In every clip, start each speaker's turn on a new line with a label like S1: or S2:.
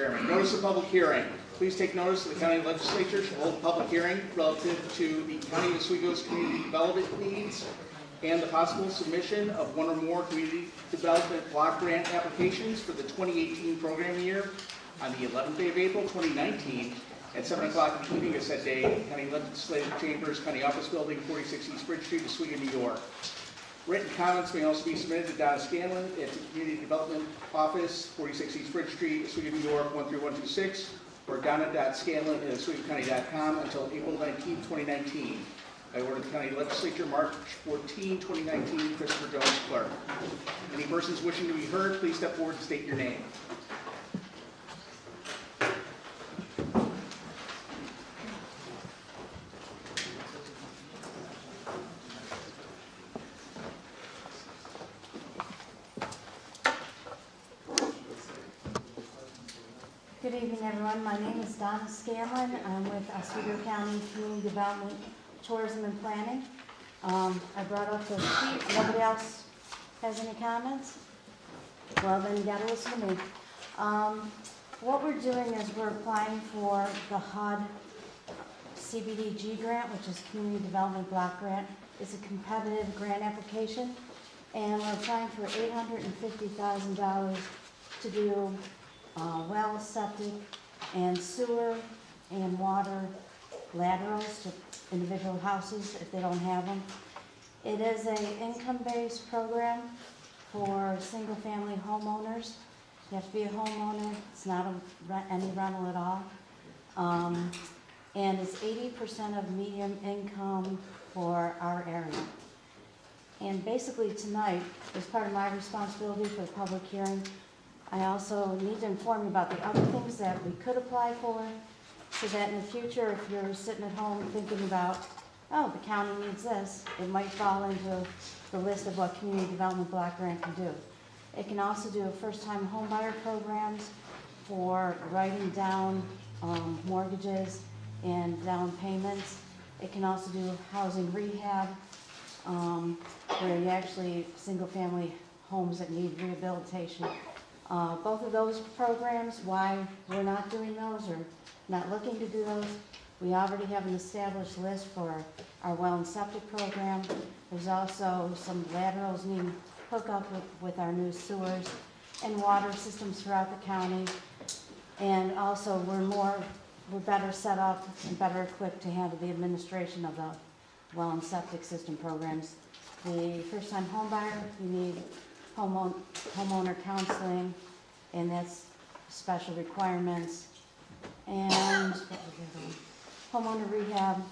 S1: Chairman. Notice of public hearing. Please take notice that the county legislature shall hold a public hearing relative to the County of Oswego's community development needs and the possible submission of one or more community development block grant applications for the 2018 program year on the 11th day of April 2019 at 7 o'clock, including a set day, County Legislative Chambers, County Office Building, 46 East Bridge Street, Oswego, New York. Written comments may also be submitted to Donna Scanlon at the Community Development Office, 46 East Bridge Street, Oswego, New York, 13126, or donna.scanlon@oswegocounty.com until April 19, 2019. By order of the County Legislature, March 14, 2019, Christopher Jones, Clerk. Any persons wishing to be heard, please step forward and state your name.
S2: Good evening, everyone. My name is Donna Scanlon. I'm with Oswego County Community Development, Tourism and Planning. I brought up the sheet. Nobody else has any comments? Well, then you gotta listen to me. What we're doing is we're applying for the HUD CBDG grant, which is Community Development Block Grant. It's a competitive grant application, and we're applying for $850,000 to do well, septic, and sewer and water laterals to individual houses if they don't have them. It is an income-based program for single-family homeowners. You have to be a homeowner. It's not any rental at all. And it's 80% of median income for our area. And basically tonight, as part of my responsibility for the public hearing, I also need to inform you about the other things that we could apply for, so that in the future, if you're sitting at home thinking about, oh, the county needs this, it might fall into the list of what Community Development Block Grant can do. It can also do first-time homebuyer programs for writing down mortgages and down payments. It can also do housing rehab, where you actually, single-family homes that need rehabilitation. Both of those programs, why we're not doing those or not looking to do those, we already have an established list for our well and septic program. There's also some laterals needing hookup with our new sewers and water systems throughout the county. And also we're better set up and better equipped to handle the administration of the well and septic system programs. The first-time home buyer, you need homeowner counseling, and that's special requirements. And homeowner rehab,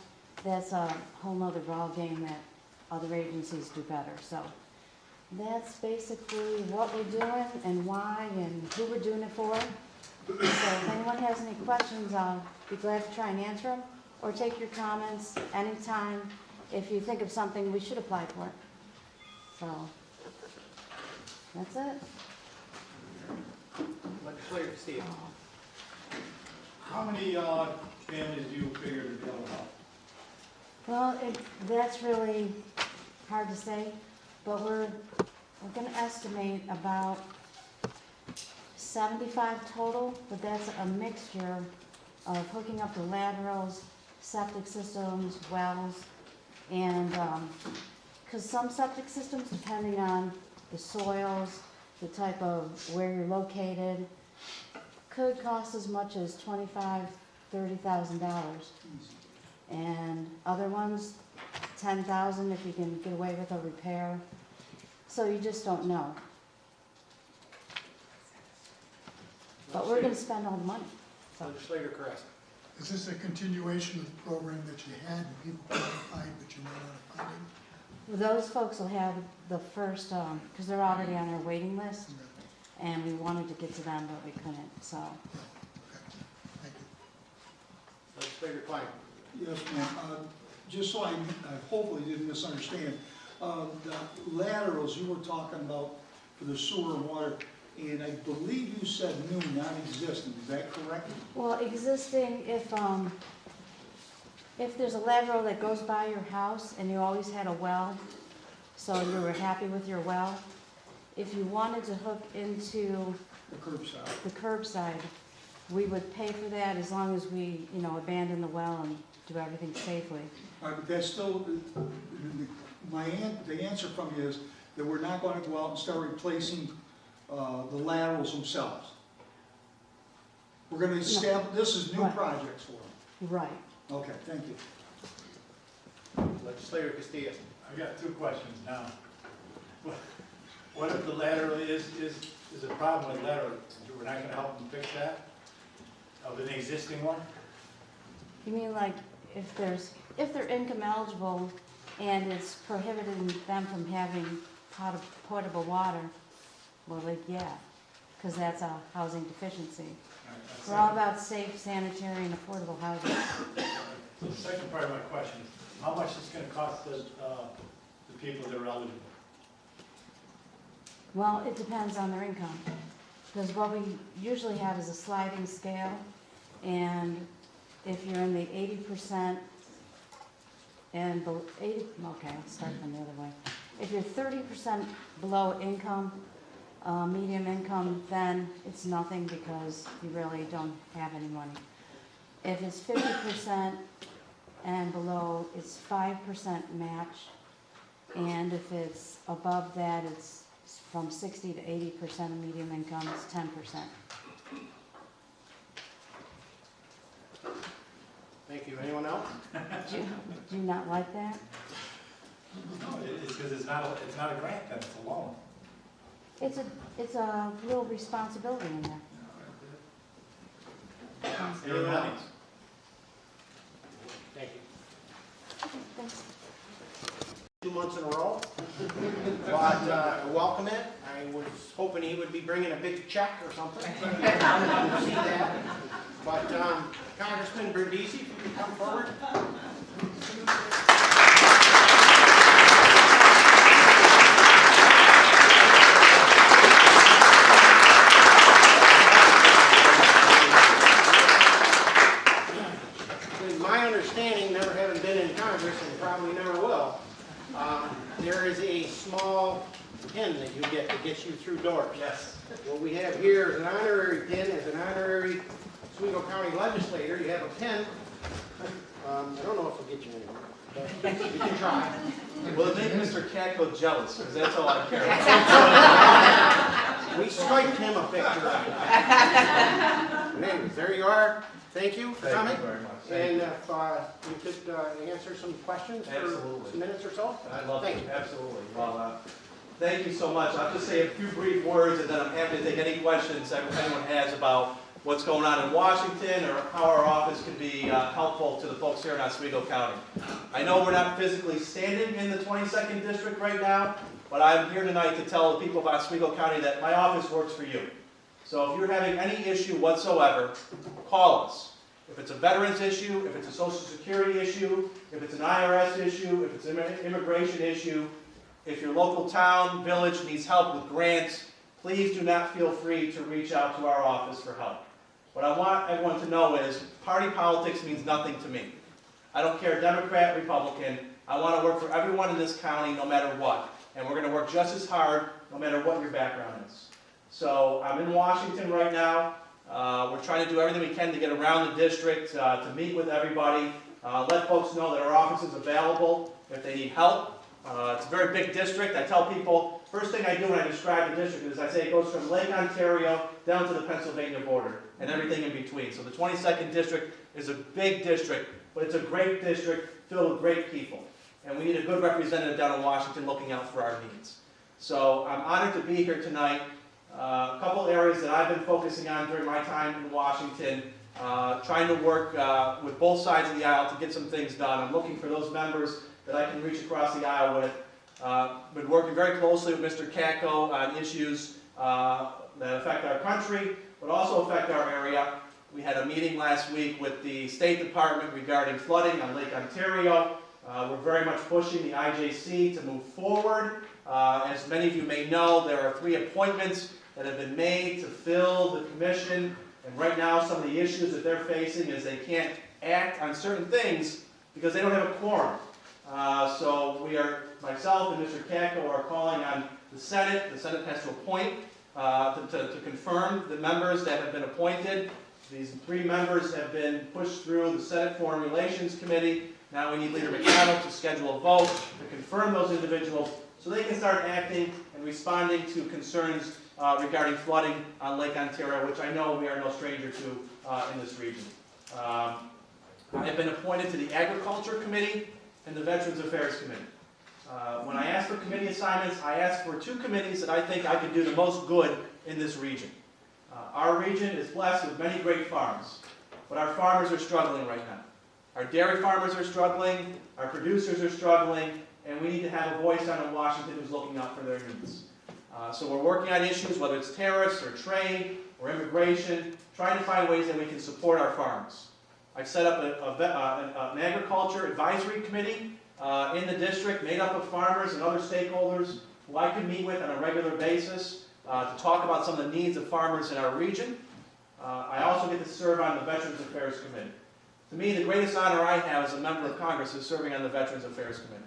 S2: that's a whole nother ball game that other agencies do better. So that's basically what we're doing and why and who we're doing it for. So if anyone has any questions, I'll be glad to try and answer them, or take your comments anytime if you think of something we should apply for. So that's it.
S3: Legislator Steve. How many families do you figure to build up?
S2: Well, that's really hard to say, but we're going to estimate about 75 total, but that's a mixture of hooking up the laterals, septic systems, wells, and because some septic systems, depending on the soils, the type of where you're located, could cost as much as $25,000, $30,000. And other ones, $10,000 if you can get away with a repair. So you just don't know. But we're going to spend all the money. So.
S3: Legislator Caressa.
S4: Is this a continuation of the program that you had and people qualified but you ran out of funding?
S2: Well, those folks will have the first, because they're already on our waiting list, and we wanted to get to them, but we couldn't, so.
S4: Okay, thank you.
S3: Legislator Klein.
S5: Yes, ma'am. Just so I hopefully didn't misunderstand, the laterals you were talking about for the sewer and water, and I believe you said new, non-existent. Is that correct?
S2: Well, existing, if there's a lateral that goes by your house and you always had a well, so you were happy with your well, if you wanted to hook into
S5: The curbside.
S2: the curbside, we would pay for that as long as we, you know, abandon the well and do everything safely.
S5: All right, but that's still, the answer from you is that we're not gonna go out and start replacing, the laterals themselves. We're gonna establish, this is new
S2: Right.
S5: projects for them.
S2: Right.
S5: Okay, thank you.
S6: Legislator Castillo.
S3: I've got two questions now. What if the lateral is a problem with lateral? We're not gonna help them fix that? Of an existing one?
S2: You mean like if they're income eligible and it's prohibiting them from having potable water? Well, like, yeah, because that's a housing deficiency. We're all about safe, sanitary, and affordable housing.
S3: So the second part of my question is, how much is it gonna cost the people that are eligible?
S2: Well, it depends on their income, because what we usually have is a sliding scale, and if you're in the 80% and below, okay, I'll start from the other way. If you're 30% below income, medium income, then it's nothing because you really don't have any money. If it's 50% and below, it's 5% match, and if it's above that, it's from 60 to 80% of medium income, it's 10%.
S6: Thank you. Anyone else?
S2: Do you not like that?
S3: No, it's because it's not a grant, then it's a loan.
S2: It's a real responsibility in there.
S6: Anyone else? Thank you.
S2: Okay, thanks.
S6: 2 months in a row, but I welcome it. I was hoping he would be bringing a big check or something. I didn't see that. But Congressman Brindisi, if you could come forward. In my understanding, never having been in Congress and probably never will, there is a small pin that you get that gets you through doors.
S3: Yes.
S6: What we have here is an honorary pin, as an honorary Oswego County legislator. You have a pin. I don't know if it'll get you anywhere, but you can try.
S7: Well, it make Mr. Catco jealous, because that's all I care about.
S6: We striped him a picture. Anyways, there you are. Thank you for coming.
S7: Thank you very much.
S6: And if you could answer some questions for
S7: Absolutely.
S6: some minutes or so.
S7: I'd love
S6: Thank
S7: to,
S6: you.
S7: absolutely. Well, thank you so much. I'll just say a few brief words, and then I'm happy to take any questions that anyone has about what's going on in Washington or how our office can be helpful to the folks here in Oswego County. I know we're not physically standing in the 22nd District right now, but I'm here tonight to tell the people of Oswego County that my office works for you. So if you're having any issue whatsoever, call us. If it's a veterans issue, if it's a Social Security issue, if it's an IRS issue, if it's an immigration issue, if your local town, village needs help with grants, please do not feel free to reach out to our office for help. What I want everyone to know is party politics means nothing to me. I don't care Democrat, Republican. I want to work for everyone in this county no matter what. And we're going to work just as hard no matter what your background is. So I'm in Washington right now. We're trying to do everything we can to get around the district, to meet with everybody, let folks know that our office is available if they need help. It's a very big district. I tell people, first thing I do when I describe the district is I say it goes from Lake Ontario down to the Pennsylvania border and everything in between. So the 22nd District is a big district, but it's a great district filled with great people. And we need a good representative down in Washington looking out for our needs. So I'm honored to be here tonight. A couple areas that I've been focusing on during my time in Washington, trying to work with both sides of the aisle to get some things done. I'm looking for those members that I can reach across the aisle with. Been working very closely with Mr. Catco on issues that affect our country, but also affect our area. We had a meeting last week with the State Department regarding flooding on Lake Ontario. We're very much pushing the IJC to move forward. As many of you may know, there are 3 appointments that have been made to fill the commission. And right now, some of the issues that they're facing is they can't act on certain things because they don't have a quorum. So we are, myself and Mr. Catco are calling on the Senate. The Senate has to appoint, to confirm the members that have been appointed. These 3 members have been pushed through the Senate Foreign Relations Committee. Now we need Leader McConnell to schedule a vote to confirm those individuals so they can start acting and responding to concerns regarding flooding on Lake Ontario, which I know we are no stranger to in this region. I have been appointed to the Agriculture Committee and the Veterans Affairs Committee. When I asked for committee assignments, I asked for 2 committees that I think I could do the most good in this region. Our region is blessed with many great farms, but our farmers are struggling right now. Our dairy farmers are struggling, our producers are struggling, and we need to have a voice down in Washington who's looking out for their needs. So we're working on issues, whether it's tariffs or trade or immigration, trying to find ways that we can support our farmers. I've set up an agriculture advisory committee in the district made up of farmers and other stakeholders who I can meet with on a regular basis to talk about some of the needs of farmers in our region. I also get to serve on the Veterans Affairs Committee. To me, the greatest honor I have as a member of Congress is serving on the Veterans Affairs Committee.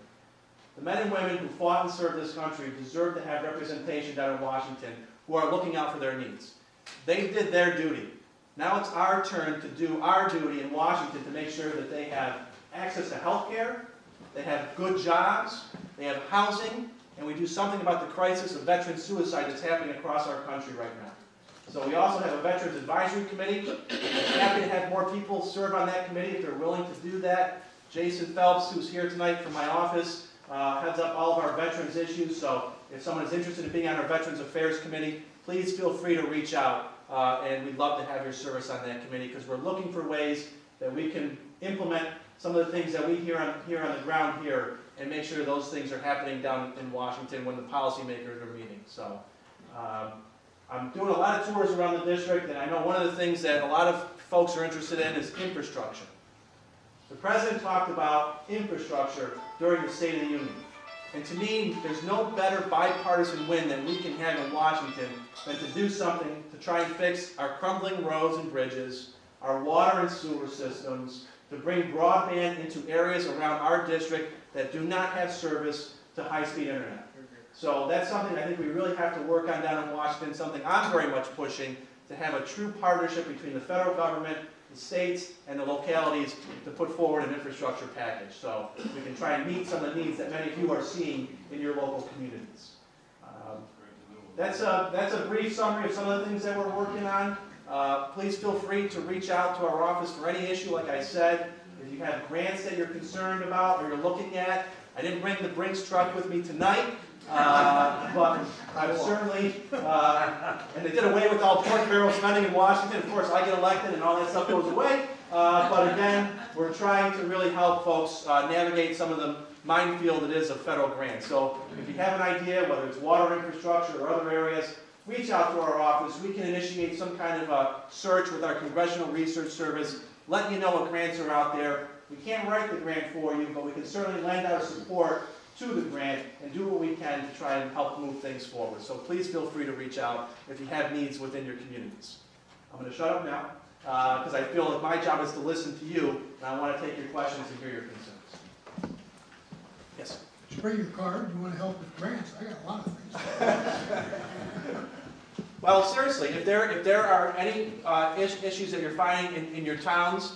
S7: The men and women who fought and served this country deserve to have representation down in Washington who are looking out for their needs. They did their duty. Now it's our turn to do our duty in Washington to make sure that they have access to health care, they have good jobs, they have housing, and we do something about the crisis of veteran suicide that's happening across our country right now. So we also have a Veterans Advisory Committee. I'm happy to have more people serve on that committee if they're willing to do that. Jason Phelps, who's here tonight from my office, heads up all of our veterans issues. So if someone is interested in being on our Veterans Affairs Committee, please feel free to reach out. And we'd love to have your service on that committee because we're looking for ways that we can implement some of the things that we hear on the ground here and make sure those things are happening down in Washington when the policymakers are meeting. So I'm doing a lot of tours around the district, and I know one of the things that a lot of folks are interested in is infrastructure. The President talked about infrastructure during the State of the Union. And to me, there's no better bipartisan win that we can have in Washington than to do something to try and fix our crumbling roads and bridges, our water and sewer systems, to bring broadband into areas around our district that do not have service to high-speed internet. So that's something I think we really have to work on down in Washington, something I'm very much pushing, to have a true partnership between the federal government, the states, and the localities to put forward an infrastructure package. So we can try and meet some of the needs that many of you are seeing in your local communities. That's a brief summary of some of the things that we're working on. Please feel free to reach out to our office for any issue, like I said. If you have grants that you're concerned about or you're looking at, I didn't bring the Brinks truck with me tonight, but I'm certainly, and they did away with all pork barrel spending in Washington. Of course, I get elected and all that stuff goes away. But again, we're trying to really help folks navigate some of the minefield that is of federal grants. So if you have an idea, whether it's water infrastructure or other areas, reach out to our office. We can initiate some kind of a search with our Congressional Research Service, let you know what grants are out there. We can't write the grant for you, but we can certainly lend our support to the grant and do what we can to try and help move things forward. So please feel free to reach out if you have needs within your communities. I'm going to shut up now because I feel that my job is to listen to you, and I want to take your questions and hear your concerns. Yes?
S4: Spray your card, you want to help with grants, I got a lot of things.
S7: Well, seriously, if there are any issues that you're finding in your towns,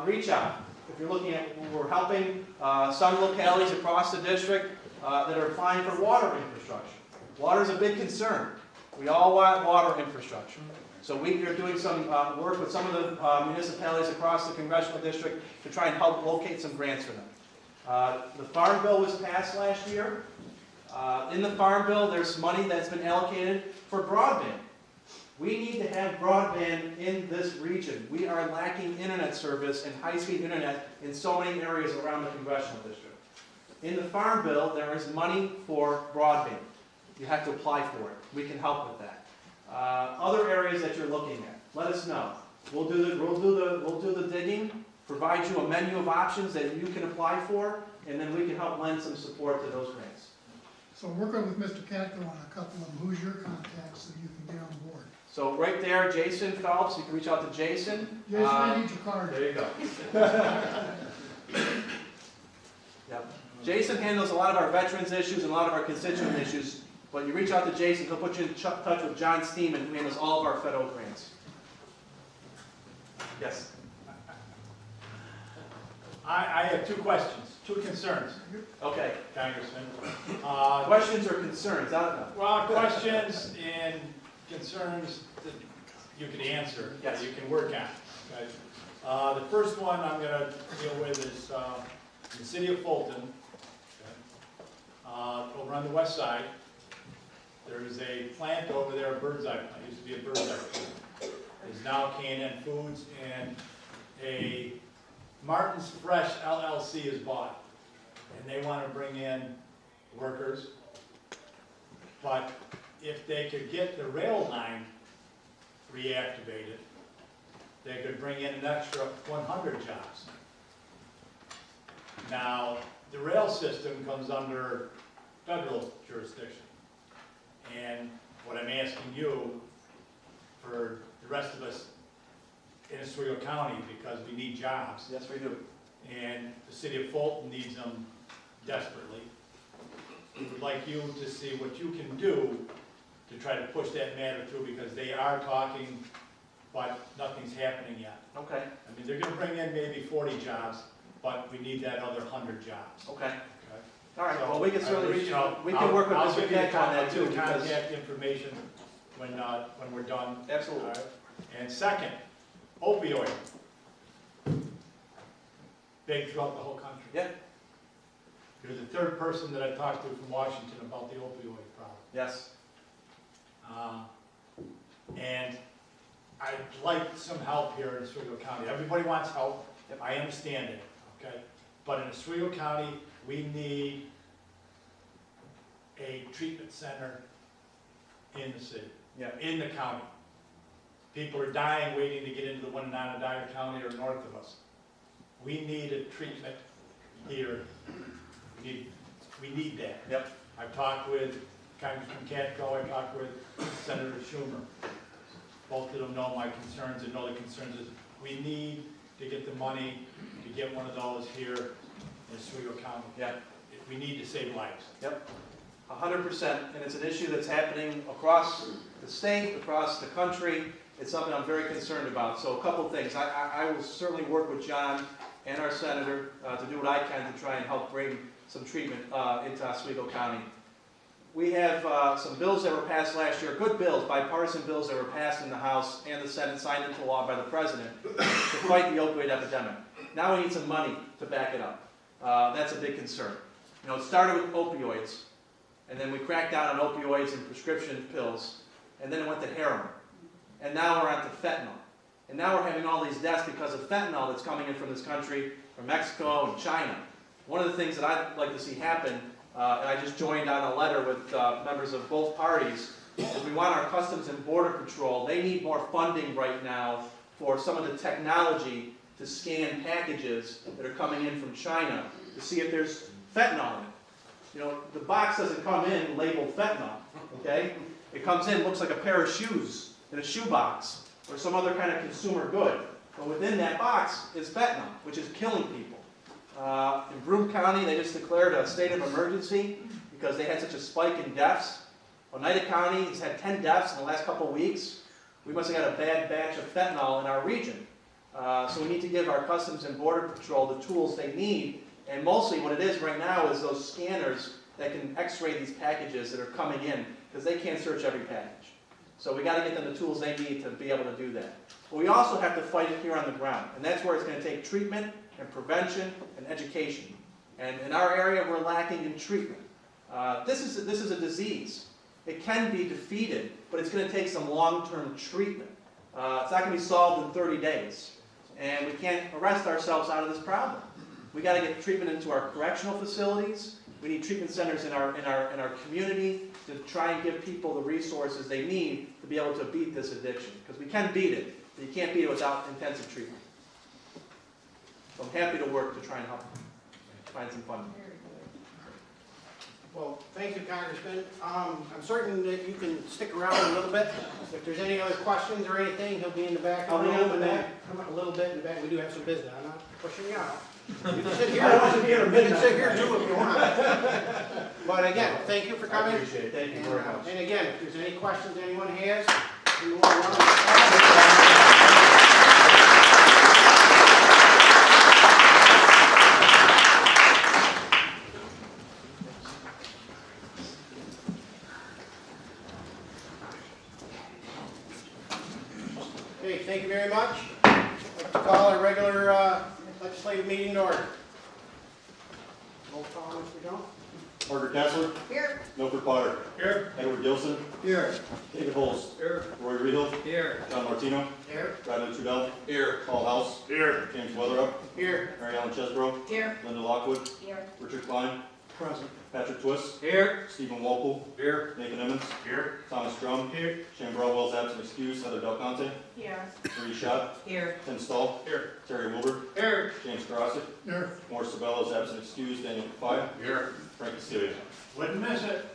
S7: reach out. If you're looking at, we're helping some localities across the district that are applying for water infrastructure. Water is a big concern. We all want water infrastructure. So we are doing some work with some of the municipalities across the congressional district to try and help locate some grants for them. The Farm Bill was passed last year. In the Farm Bill, there's money that's been allocated for broadband. We need to have broadband in this region. We are lacking internet service and high-speed internet in so many areas around the congressional district. In the Farm Bill, there is money for broadband. You have to apply for it. We can help with that. Other areas that you're looking at, let us know. We'll do the digging, provide you a menu of options that you can apply for, and then we can help lend some support to those grants.
S4: So working with Mr. Catco on a couple of them, who's your contacts so you can get on board?
S7: So right there, Jason Phelps, you can reach out to Jason.
S4: Jason, I need your card.
S7: There you go. Yep. Jason handles a lot of our veterans issues and a lot of our constituent issues, but you reach out to Jason, he'll put you in touch with John Steeman, who handles all of our federal grants. Yes.
S3: I have two questions, two concerns,
S7: Okay.
S3: Congressman.
S7: Questions or concerns? I don't know.
S3: Well, questions and concerns that you can answer, that you can work on. Okay? The first one I'm going to deal with is in the city of Fulton, okay? Over on the west side. There is a plant over there, a bird's eye plant. It used to be a bird's eye plant. It's now K&N Foods, and a Martin's Fresh LLC is bought. And they want to bring in workers. But if they could get the rail line reactivated, they could bring in an extra 100 jobs. Now, the rail system comes under federal jurisdiction. And what I'm asking you, for the rest of us in Oswego County, because we need jobs,
S7: Yes, we do.
S3: and the city of Fulton needs them desperately, we would like you to see what you can do to try to push that matter through, because they are talking, but nothing's happening yet.
S7: Okay.
S3: I mean, they're gonna bring in maybe 40 jobs, but we need that other 100 jobs.
S7: Okay.
S3: Okay?
S7: All right.
S3: So,
S7: Well, we can certainly reach. We can
S3: I'll-
S7: work with
S3: I'll
S7: Mr.
S3: give you the
S7: Keck on that too.
S3: the
S7: Because
S3: contact information when we're done.
S7: absolutely.
S3: All right. And second, opioid. Big throughout the whole country.
S7: Yeah.
S3: You're the third person that I talked to from Washington about the opioid problem.
S7: Yes.
S3: And I'd like some help here in Oswego County. Everybody wants help.
S7: Yep.
S3: I understand it, okay? But in Oswego County, we need a treatment center in the city,
S7: Yeah.
S3: in the county. People are dying waiting to get into the one in Onondaga County or north of us. We need a treatment here. We need that.
S7: Yep.
S3: I've talked with Congressman Katko, I've talked with Senator Schumer. Both of them know my concerns and know the concerns is we need to get the money to get one of those here in Oswego County.
S7: Yeah.
S3: We need to save lives.
S7: Yep. 100%. And it's an issue that's happening across the state, across the country. It's something I'm very concerned about. So a couple of things. I will certainly work with John and our senator to do what I can to try and help bring some treatment into Oswego County. We have some bills that were passed last year, good bills, bipartisan bills that were passed in the House and the Senate, signed into law by the President to fight the opioid epidemic. Now we need some money to back it up. That's a big concern. You know, it started with opioids, and then we cracked down on opioids and prescription pills, and then it went to heroin. And now we're on to fentanyl. And now we're having all these deaths because of fentanyl that's coming in from this country, from Mexico and China. One of the things that I'd like to see happen, and I just joined on a letter with members of both parties, is we want our Customs and Border Patrol, they need more funding right now for some of the technology to scan packages that are coming in from China to see if there's fentanyl in it. You know, the box doesn't come in labeled fentanyl, okay? It comes in, looks like a pair of shoes in a shoe box or some other kind of consumer good. But within that box is fentanyl, which is killing people. In Broome County, they just declared a state of emergency because they had such a spike in deaths. Oneida County has had 10 deaths in the last couple of weeks. We must have got a bad batch of fentanyl in our region. So we need to give our Customs and Border Patrol the tools they need. And mostly what it is right now is those scanners that can x-ray these packages that are coming in, because they can't search every package. So we got to get them the tools they need to be able to do that. But we also have to fight it here on the ground. And that's where it's going to take treatment and prevention and education. And in our area, we're lacking in treatment. This is a disease. It can be defeated, but it's going to take some long-term treatment. It's not going to be solved in 30 days. And we can't arrest ourselves out of this problem. We got to get treatment into our correctional facilities. We need treatment centers in our community to try and give people the resources they need to be able to beat this addiction. Because we can beat it, but you can't beat it without intensive treatment. So I'm happy to work to try and help find some funding.
S6: Well, thank you, Congressman. I'm certain that you can stick around a little bit. If there's any other questions or anything, he'll be in the back of the room and that. Come up a little bit in the back. We do have some business. I'm not pushing you out. You can sit here. You can sit here too if you want. But again, thank you for coming.
S7: I appreciate it. Thank you very much.
S6: And again, if there's any questions anyone has, you want to run Okay, thank you very much. I'd like to call our regular legislative meeting to order. Roll call, Mr. Jones.
S8: Parker Kessler.
S6: Here.
S8: Milford Potter.
S3: Here.
S8: Edward Gilson.
S5: Here.
S8: David Holst.
S3: Here.
S8: Roy Rehill.
S3: Here.
S8: John Martino.
S6: Here.
S8: Bradley Trudell. Here. Paul House.
S3: Here.
S8: James Weatherup.
S6: Here.
S8: Mary Ellen Chesbro.
S6: Here.
S8: Linda Lockwood.
S6: Here.
S8: Richard Klein.
S5: Present.
S8: Patrick Twist.
S3: Here.
S8: Stephen Walpole.
S3: Here.
S8: Nathan Emmons.
S3: Here.
S8: Thomas Drum.
S3: Here.
S8: Shane Broadwell's absent excused. Heather Del Conte.
S6: Here.
S8: Marie Schott.
S6: Here.
S8: Tim Stahl.
S3: Here.
S8: Terry Wilbur.
S3: Here.
S8: James Karosik.
S4: Here.
S8: Morris Sabello is absent excused. Daniel Kafaya.
S3: Here.
S8: Frank Cecilia.
S3: Wouldn't miss it.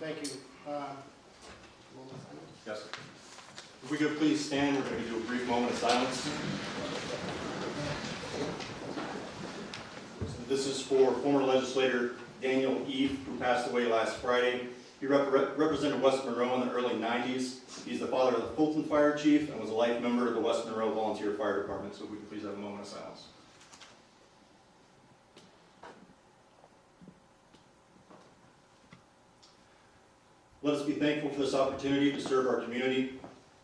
S6: Thank you.
S8: Yes. If we could please stand, we're going to do a brief moment of silence. This is for former legislator Daniel Eve, who passed away last Friday. He represented West Monroe in the early 90s. He's the father of the Fulton Fire Chief and was a life member of the West Monroe Volunteer Fire Department. So if we could please have a moment of silence. Let us be thankful for this opportunity to serve our community.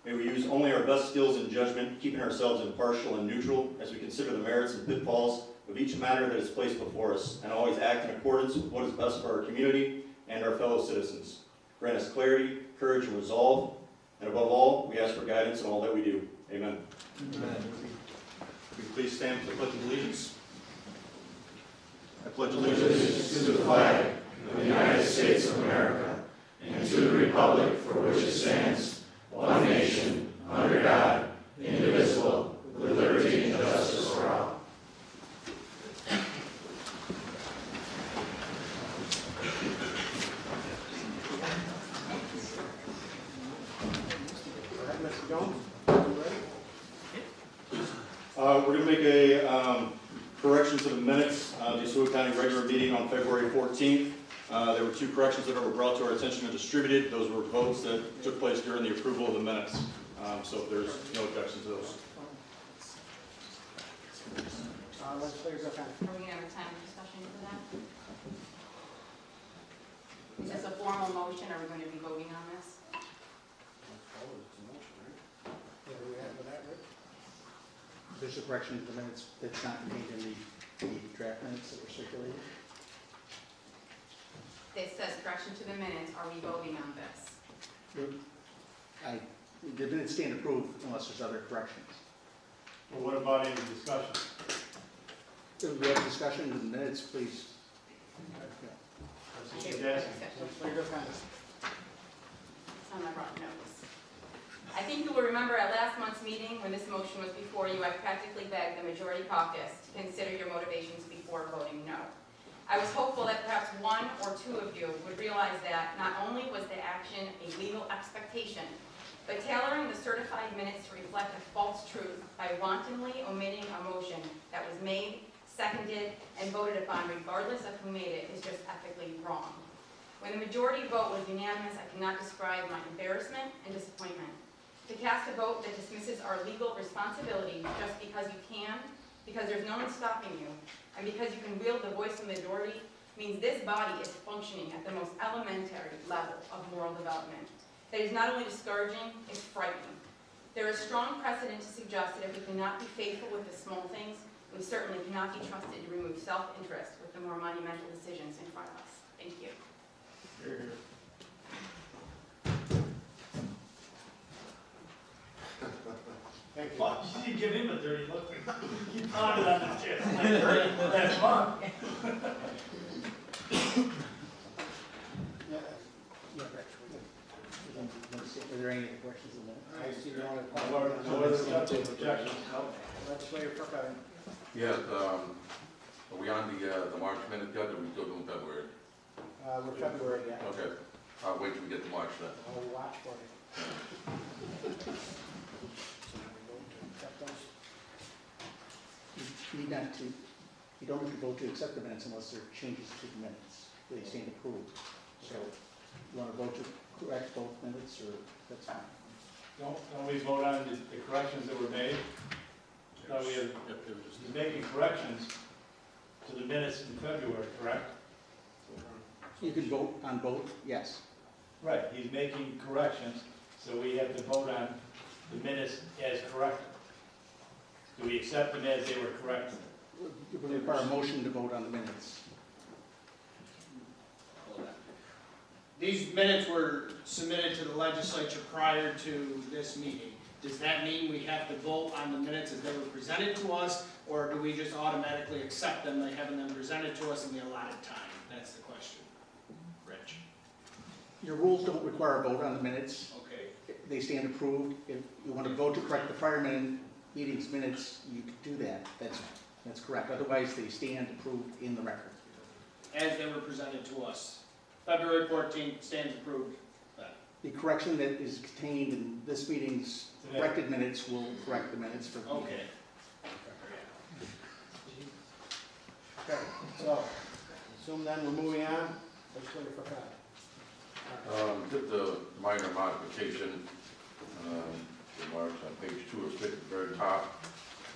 S8: May we use only our best skills and judgment, keeping ourselves impartial and neutral as we consider the merits and pitfalls of each matter that is placed before us, and always act in accordance with what is best for our community and our fellow citizens. Grant us clarity, courage, and resolve, and above all, we ask for guidance in all that we do. Amen. Amen. Will you please stand for the Pledge of Allegiance? I pledge allegiance
S9: to the flag of the United States of America and to the republic for which it stands, one nation, under God, indivisible, with liberty and justice for all.
S6: Mr. Jones,
S8: we're going to make a correction to the minutes of the Oswego County regular meeting on February 14th. There were two corrections that were brought to our attention and distributed. Those were votes that took place during the approval of the minutes. So there's no objection to those.
S6: legislators are kind
S10: Are we going to have a time for discussion for that? Is this a formal motion, or are we going to be voting on this?
S6: Where are we at with that, Rick?
S1: There's a correction to the minutes that's not contained in the draft minutes that were circulated.
S10: It says correction to the minutes. Are we voting on this?
S1: The minutes stand approved unless there's other corrections.
S3: Well, what about any discussion?
S1: If we have discussion in the minutes, please.
S3: That's what she's asking.
S6: Legislator O'Connor.
S10: On my brought notes. I think you will remember at last month's meeting, when this motion was before you, I practically begged the majority caucus to consider your motivations before voting no. I was hopeful that perhaps one or two of you would realize that not only was the action a legal expectation, but tailoring the certified minutes to reflect a false truth by wantonly omitting a motion that was made, seconded, and voted upon regardless of who made it is just ethically wrong. When the majority vote was unanimous, I cannot describe my embarrassment and disappointment. To cast a vote that dismisses our legal responsibility just because you can, because there's no one stopping you, and because you can wield the voice of the majority, means this body is functioning at the most elementary level of moral development. That is not only discouraging, it's frightening. There is strong precedent to suggest that if we cannot be faithful with the small things, we certainly cannot be trusted to remove self-interest with the more monumental decisions in front of us. Thank you.
S3: Here, here.
S6: Thank you.
S3: Well, you didn't give him a dirty look. You pounded on the chest like dirty. That's fun.
S1: Are there any questions in that?
S6: I see no other
S3: No other objections.
S6: Legislator O'Connor.
S9: Yeah, are we on the March minute yet, or are we still doing February?
S6: We're February yet.
S9: Okay, I'll wait till we get to March then.
S6: I'll watch for you. So now we vote to accept those.
S1: You need not to, you don't need to vote to accept the minutes unless there are changes to the minutes. They stand approved. So you want to vote to correct both minutes, or that's fine.
S3: Don't we vote on the corrections that were made? No, we have, he's making corrections to the minutes in February, correct?
S1: You can vote on both, yes.
S3: Right, he's making corrections, so we have to vote on the minutes as corrected. Do we accept them as they were corrected?
S1: It would require a motion to vote on the minutes.
S11: These minutes were submitted to the legislature prior to this meeting. Does that mean we have to vote on the minutes as they were presented to us, or do we just automatically accept them by having them presented to us in the allotted time? That's the question. Rich?
S1: Your rules don't require a vote on the minutes.
S11: Okay.
S1: They stand approved. If you want to vote to correct the prior meeting's minutes, you can do that. That's correct. Otherwise, they stand approved in the record.
S11: As they were presented to us. February 14th stands approved.
S1: The correction that is contained in this meeting's corrected minutes will correct the minutes for the meeting.
S11: Okay.
S6: Okay, so, assume then we're moving on. Legislator Furcade.
S9: Just a minor modification, remarks on page 2 of at the very top,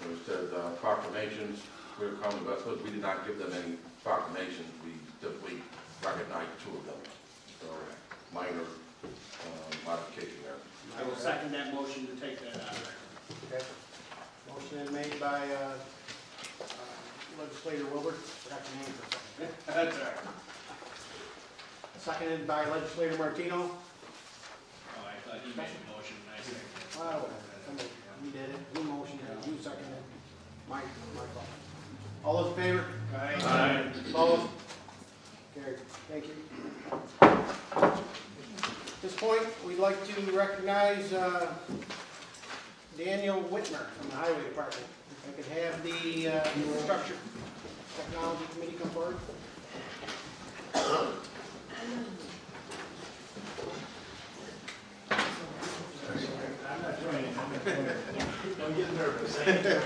S9: where it says proclamations, Clear County Westwood. We did not give them any proclamations, we simply recognized 2 of them. So, minor modification there.
S11: I will second that motion to take that out of there.
S6: Okay. Motion is made by Legislator Wilbur. Forgot your name for a second.
S11: That's all right.
S6: Seconded by Legislator Martino.
S11: Oh, I thought you made a motion, and I seconded it.
S6: Well, somebody, you did it. You motioned it. You seconded it. My fault. All those in favor?
S11: Aye.
S6: Opposed? Carried. Thank you. At this point, we'd like to recognize Daniel Whitmer from the Highway Department. If I could have the Infrastructure Technology Committee come forward.
S3: I'm not joining. Don't get nervous. I ain't joining.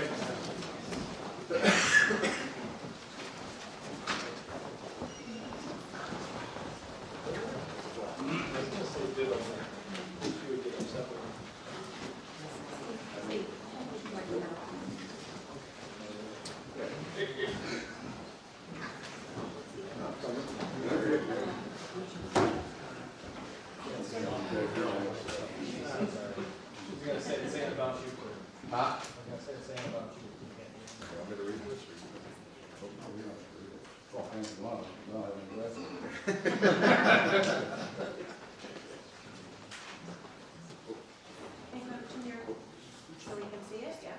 S12: So we can see it, yeah?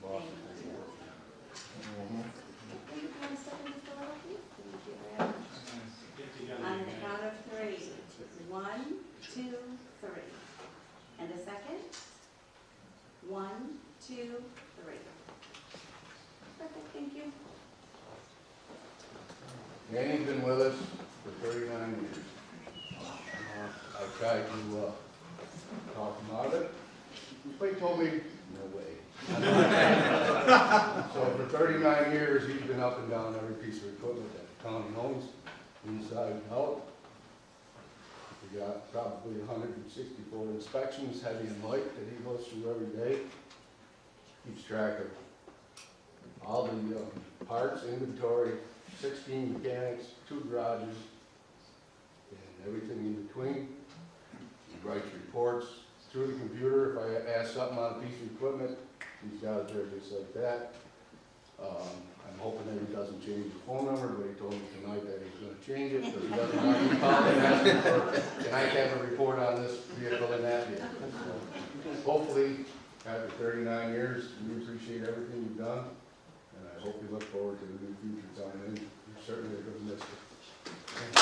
S12: Thank you. Can you come step in just a little, please? Thank you very much. On the count of 3. 1, 2, 3. And a second? 1, 2, 3. Perfect, thank you.
S13: Danny's been with us for 39 years. I tried to talk him out of it, but he told me, no way. So for 39 years, he's been up and down every piece of equipment that the county owns, inside and out. We got probably 164 inspections, heavy and light, that he goes through every day. Keeps track of all the parts, inventory, 16 mechanics, 2 garages, and everything in between. He writes reports through the computer. If I ask something on a piece of equipment, he's got it there just like that. I'm hoping that he doesn't change the phone number, but he told me tonight that he's going to change it, because he doesn't want me calling and asking for, can I have a report on this vehicle and that vehicle? So hopefully, after 39 years, we appreciate everything you've done, and I hope you look forward to the new future coming in. You're certainly a good listener. Thank you.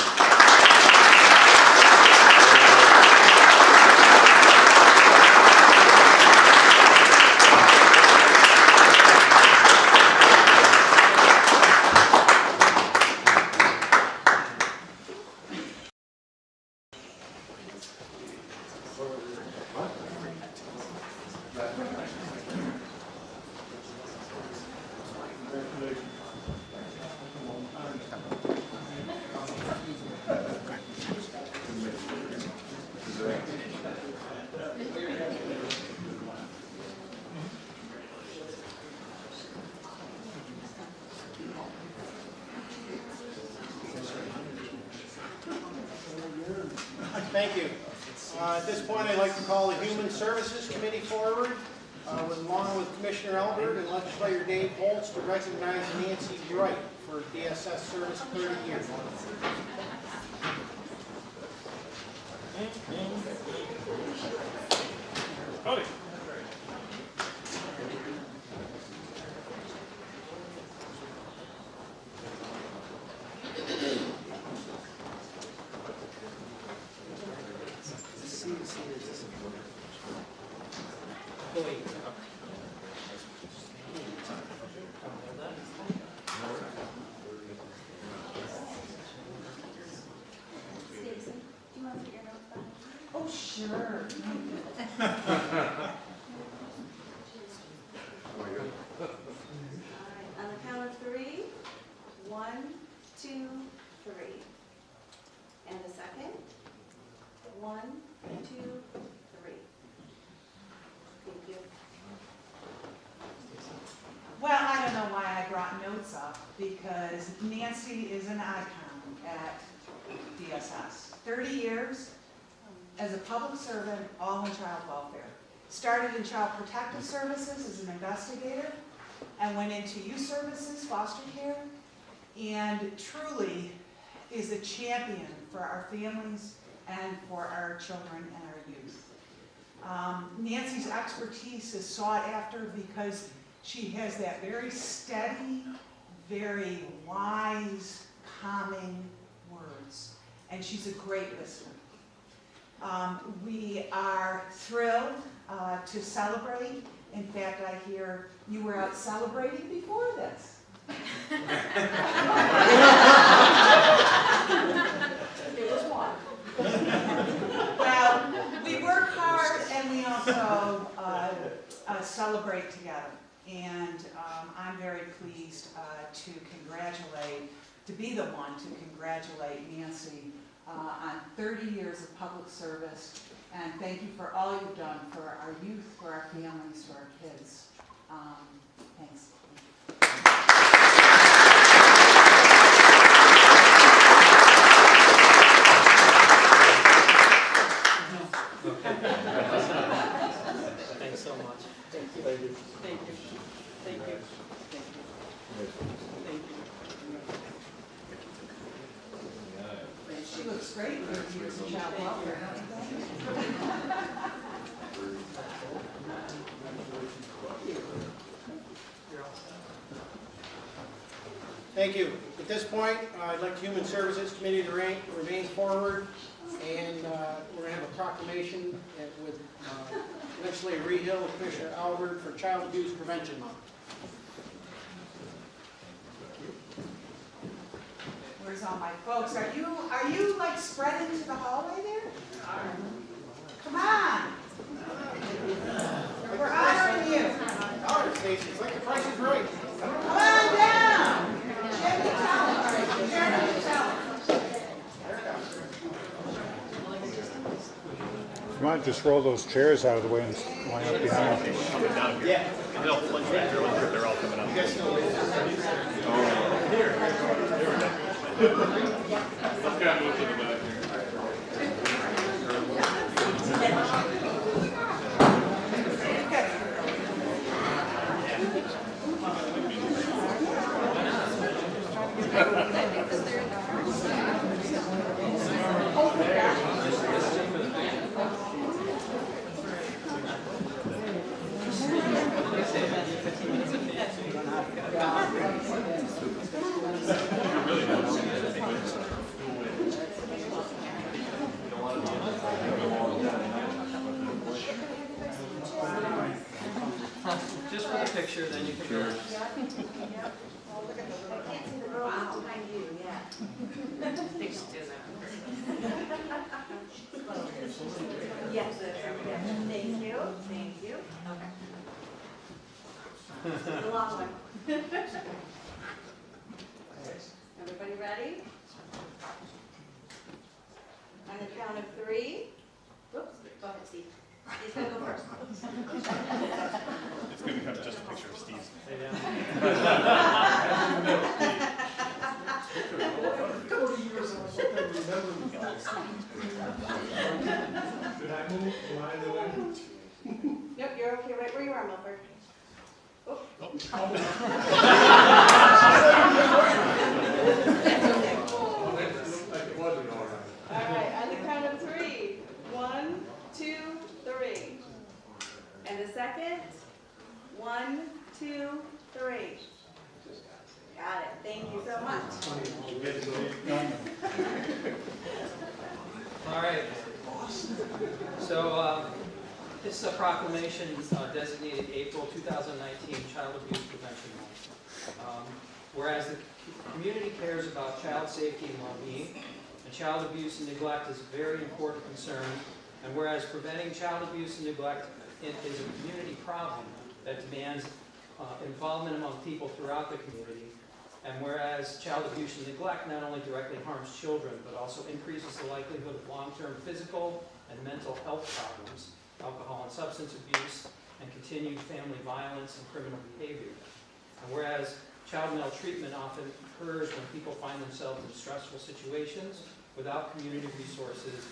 S6: At this point, I'd like to call the Human Services Committee forward, along with Commissioner Albert and Legislator Dave Holtz, to recognize Nancy Wright for DSS service 30 years.
S3: Howdy.
S12: Stacy, do you want to put your notes back?
S14: Oh, sure.
S12: All right, on the count of three. 1, 2, 3. And a second. 1, 2, 3. Thank you.
S14: Well, I don't know why I brought notes up, because Nancy is an icon at DSS. 30 years as a public servant, all in child welfare. Started in Child Protective Services as an investigator, and went into youth services, foster care, and truly is a champion for our families and for our children and our youth. Nancy's expertise is sought after because she has that very steady, very wise, calming words, and she's a great listener. We are thrilled to celebrate. In fact, I hear you were out celebrating before this. It was one. Well, we work hard and we also celebrate together. And I'm very pleased to be the one to congratulate Nancy on 30 years of public service. And thank you for all you've done for our youth, for our families, for our kids. Thanks.
S11: Thanks so much. Thank you. Thank you. Thank you. Thank you. Thank you.
S14: She looks great for years of child welfare, don't you think?
S6: Thank you. At this point, I'd like the Human Services Committee to remain forward, and we're going to have a proclamation with Legislator Rehill and Commissioner Albert for Child Abuse Prevention Month.
S14: Where's all my folks? Are you like spread into the hallway there? Come on. We're honoring you.
S6: All right, Stacy, it's like the price is right.
S14: Come on down. Jimmy, tell him. Jeremy, tell him.
S15: You might just roll those chairs out of the way and line up behind them.
S8: Coming down here.
S6: Yeah.
S8: They'll flinch right there when they're all coming up.
S6: You guys know this.
S9: Let's kind of move to the back here.
S11: Just for the picture, then you can.
S12: I can't see the girl behind you, yeah. Yes, thank you, thank you. Okay. The long one. Everybody ready? On the count of 3. Whoops, go ahead, Steve. He's gonna go first.
S8: It's going to become just a picture of Steve.
S12: Yep, you're okay right where you are, Milford. Oh. All right, on the count of 3. 1, 2, 3. And a second. 1, 2, 3. Got it. Thank you so much.
S16: All right. So this is a proclamation designated April 2019 Child Abuse Prevention Month. Whereas the community cares about child safety and well-being, and child abuse and neglect is a very important concern, and whereas preventing child abuse and neglect is a community problem that demands involvement among people throughout the community, and whereas child abuse and neglect not only directly harms children, but also increases the likelihood of long-term physical and mental health problems, alcohol and substance abuse, and continued family violence and criminal behavior. And whereas child maltreatment often occurs when people find themselves in stressful situations without community resources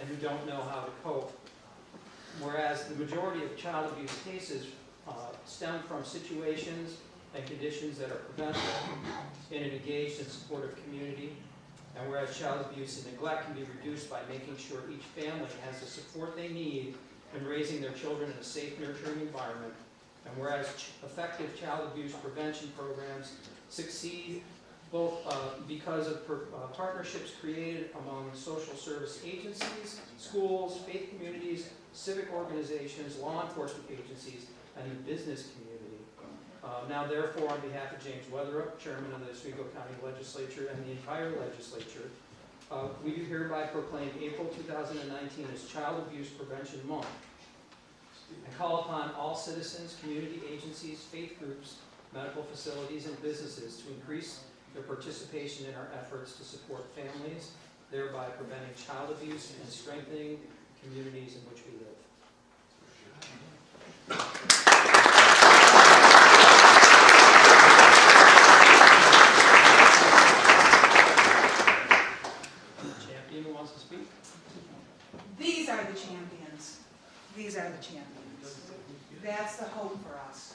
S16: and who don't know how to cope. Whereas the majority of child abuse cases stem from situations and conditions that are preventable in an engaged and supportive community. And whereas child abuse and neglect can be reduced by making sure each family has the support they need in raising their children in a safe, nurturing environment. And whereas effective child abuse prevention programs succeed both because of partnerships created among social service agencies, schools, faith communities, civic organizations, law enforcement agencies, and the business community. Now, therefore, on behalf of James Weatherup, Chairman of the Oswego County Legislature and the entire legislature, we do hereby proclaim April 2019 as Child Abuse Prevention Month and call upon all citizens, community agencies, faith groups, medical facilities, and businesses to increase their participation in our efforts to support families, thereby preventing child abuse and strengthening communities in which we live. Champion who wants to speak?
S14: These are the champions. These are the champions. That's the hope for us.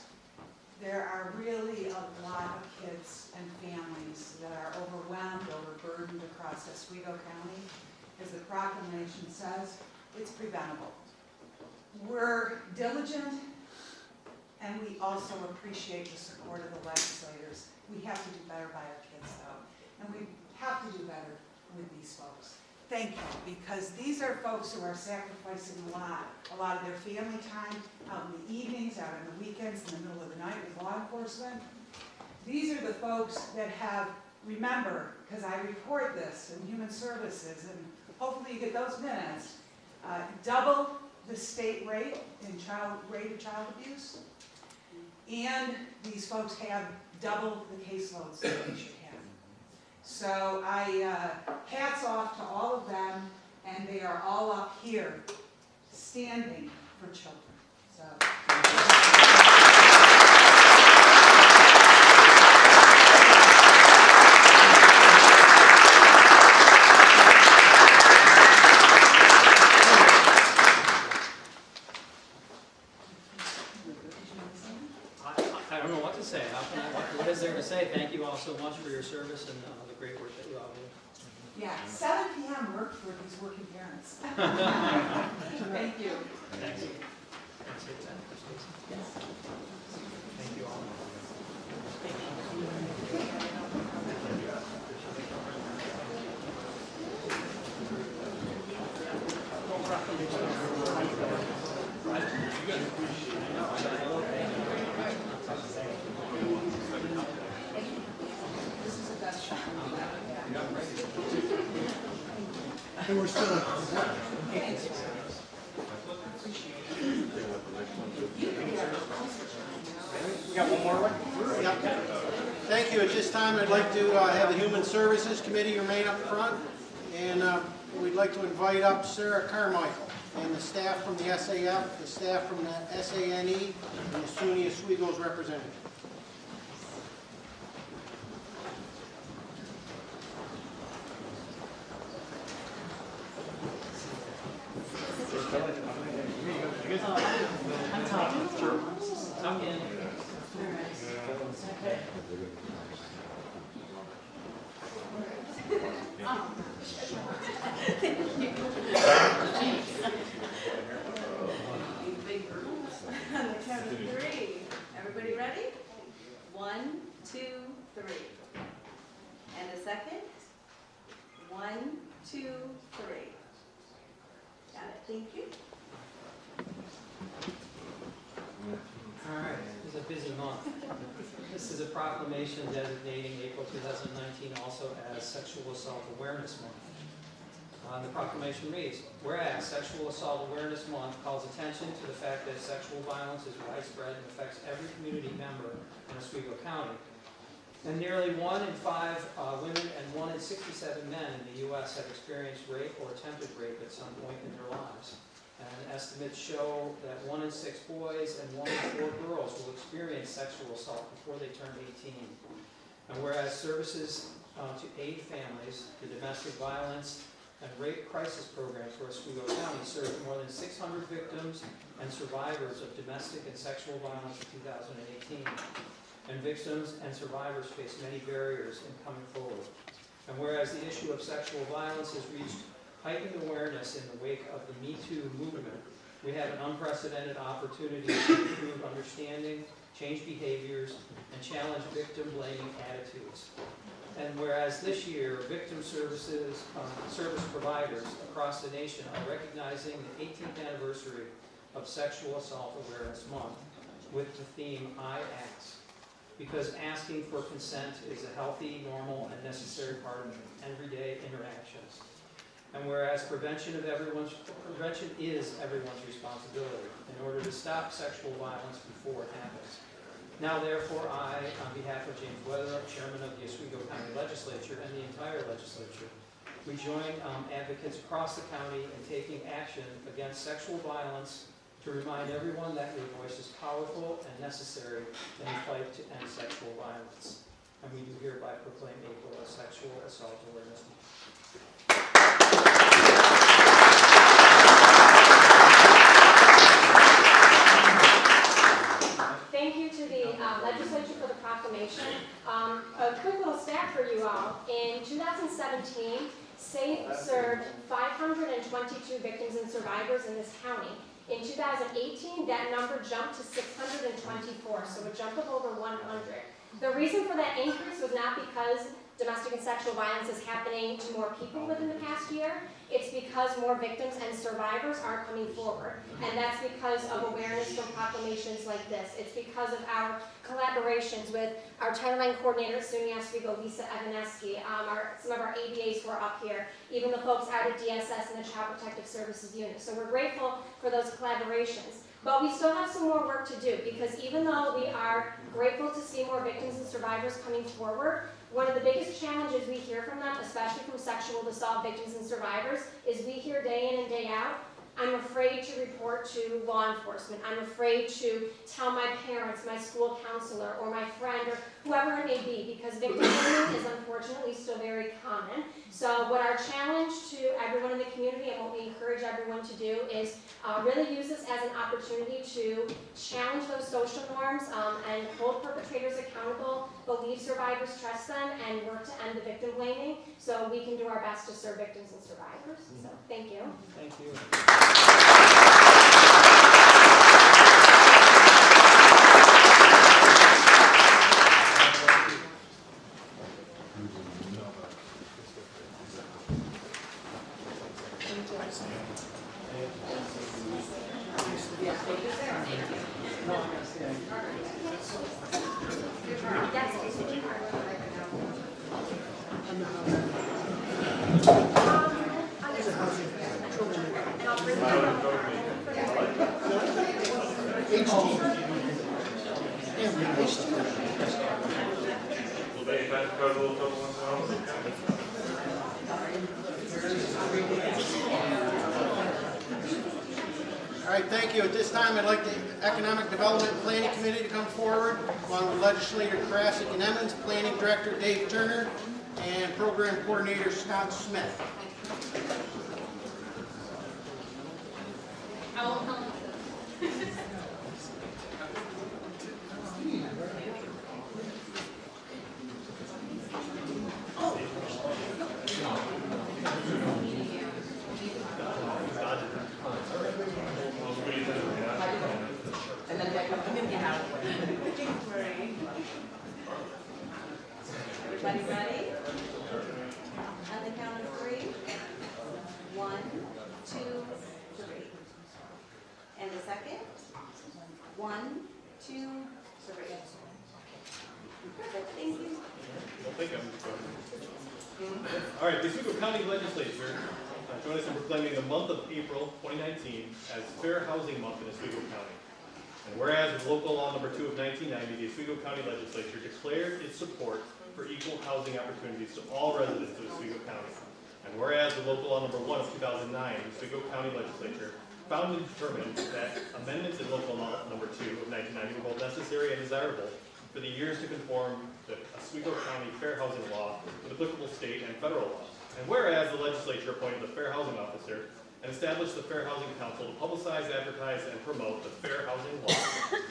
S14: There are really a lot of kids and families that are overwhelmed, overburdened across Oswego County. As the proclamation says, it's preventable. We're diligent, and we also appreciate the support of the legislators. We have to do better by our kids, though, and we have to do better with these folks. Thank you, because these are folks who are sacrificing a lot of their family time out in the evenings, out on the weekends, in the middle of the night with law enforcement. These are the folks that have, remember, because I report this in Human Services, and hopefully you get those minutes, double the state rate in child abuse, and these folks have double the caseloads that they should have. So hats off to all of them, and they are all up here standing for children. So.
S16: I don't know what to say. What is there to say? Thank you all so much for your service and the great work that you all do.
S14: Yeah, 7 p.m. work for these working parents. Thank you.
S16: Thanks. Thank you all.
S4: And we're still.
S1: We got one more one?
S6: Yep. Thank you. At this time, I'd like to have the Human Services Committee remain up front, and we'd like to invite up Sarah Carmichael and the staff from the SAF, the staff from the SANE, and the SUNY Oswego's representative.
S1: You guys
S12: 3. And a second? 1, 2, 3. Got it, thank you.
S16: All right, it was a busy month. This is a proclamation designating April 2019 also as Sexual Assault Awareness Month. The proclamation reads, whereas Sexual Assault Awareness Month calls attention to the fact that sexual violence is widespread and affects every community member in Oswego County. And nearly 1 in 5 women and 1 in 67 men in the U.S. have experienced rape or attempted rape at some point in their lives. And estimates show that 1 in 6 boys and 1 in 4 girls will experience sexual assault before they turn 18. And whereas services to aid families, the domestic violence and rape crisis programs for Oswego County served more than 600 victims and survivors of domestic and sexual violence in 2018. And victims and survivors face many barriers in coming forward. And whereas the issue of sexual violence has reached heightened awareness in the wake of the Me Too movement, we have an unprecedented opportunity to improve understanding, change behaviors, and challenge victim-blaming attitudes. And whereas this year, victim service providers across the nation are recognizing the 18th anniversary of Sexual Assault Awareness Month with the theme, I Ask. Because asking for consent is a healthy, normal, and necessary part of everyday interactions. And whereas prevention is everyone's responsibility in order to stop sexual violence before it happens. Now therefore I, on behalf of James Weatherup, Chairman of the Oswego County Legislature and the entire legislature, we join advocates across the county in taking action against sexual violence to remind everyone that your voice is powerful and necessary in the fight to end sexual violence. And we do hereby proclaim April as Sexual Assault Awareness Month.
S17: Thank you to the legislature for the proclamation. A quick little stat for you all. In 2017, SAFE served 522 victims and survivors in this county. In 2018, that number jumped to 624, so a jump of over 100. The reason for that increase was not because domestic and sexual violence is happening to more people within the past year. It's because more victims and survivors are coming forward. And that's because of awareness from proclamations like this. It's because of our collaborations with our Title IX coordinator at SUNY Oswego, Lisa Evaneski, some of our ABAs who are up here, even the folks out at DSS and the Child Protective Services Unit. So we're grateful for those collaborations. But we still have some more work to do, because even though we are grateful to see more victims and survivors coming forward, one of the biggest challenges we hear from them, especially from sexual assault victims and survivors, is we hear day in and day out, I'm afraid to report to law enforcement. I'm afraid to tell my parents, my school counselor, or my friend, or whoever it may be, because victim blaming is unfortunately still very common. So what our challenge to everyone in the community and what we encourage everyone to do is really use this as an opportunity to challenge those social norms and hold perpetrators accountable, believe survivors trust them, and work to end the victim blaming so we can do our best to serve victims and survivors. So thank you.
S16: Thank you.
S6: All right, thank you. At this time, I'd like the Economic Development Planning Committee to come forward, along with Legislator Krasik and Emmons, Planning Director Dave Turner, and Program Coordinator Scott Smith.
S12: Everybody ready? On the count of 3. 1, 2, 3. And a second. 1, 2, 3. Perfect, thank you.
S18: All right, the Oswego County Legislature joined us in proclaiming the month of April 2019 as Fair Housing Month in Oswego County. And whereas with local law number 2 of 1990, the Oswego County Legislature declared its support for equal housing opportunities to all residents of Oswego County. And whereas with local law number 1 of 2009, the Oswego County Legislature found and determined that amendments in local law number 2 of 1990 were both necessary and desirable for the years to conform the Oswego County Fair Housing Law with applicable state and federal laws. And whereas the legislature appointed the Fair Housing Officer and established the Fair Housing Council to publicize, advertise, and promote the Fair Housing Law.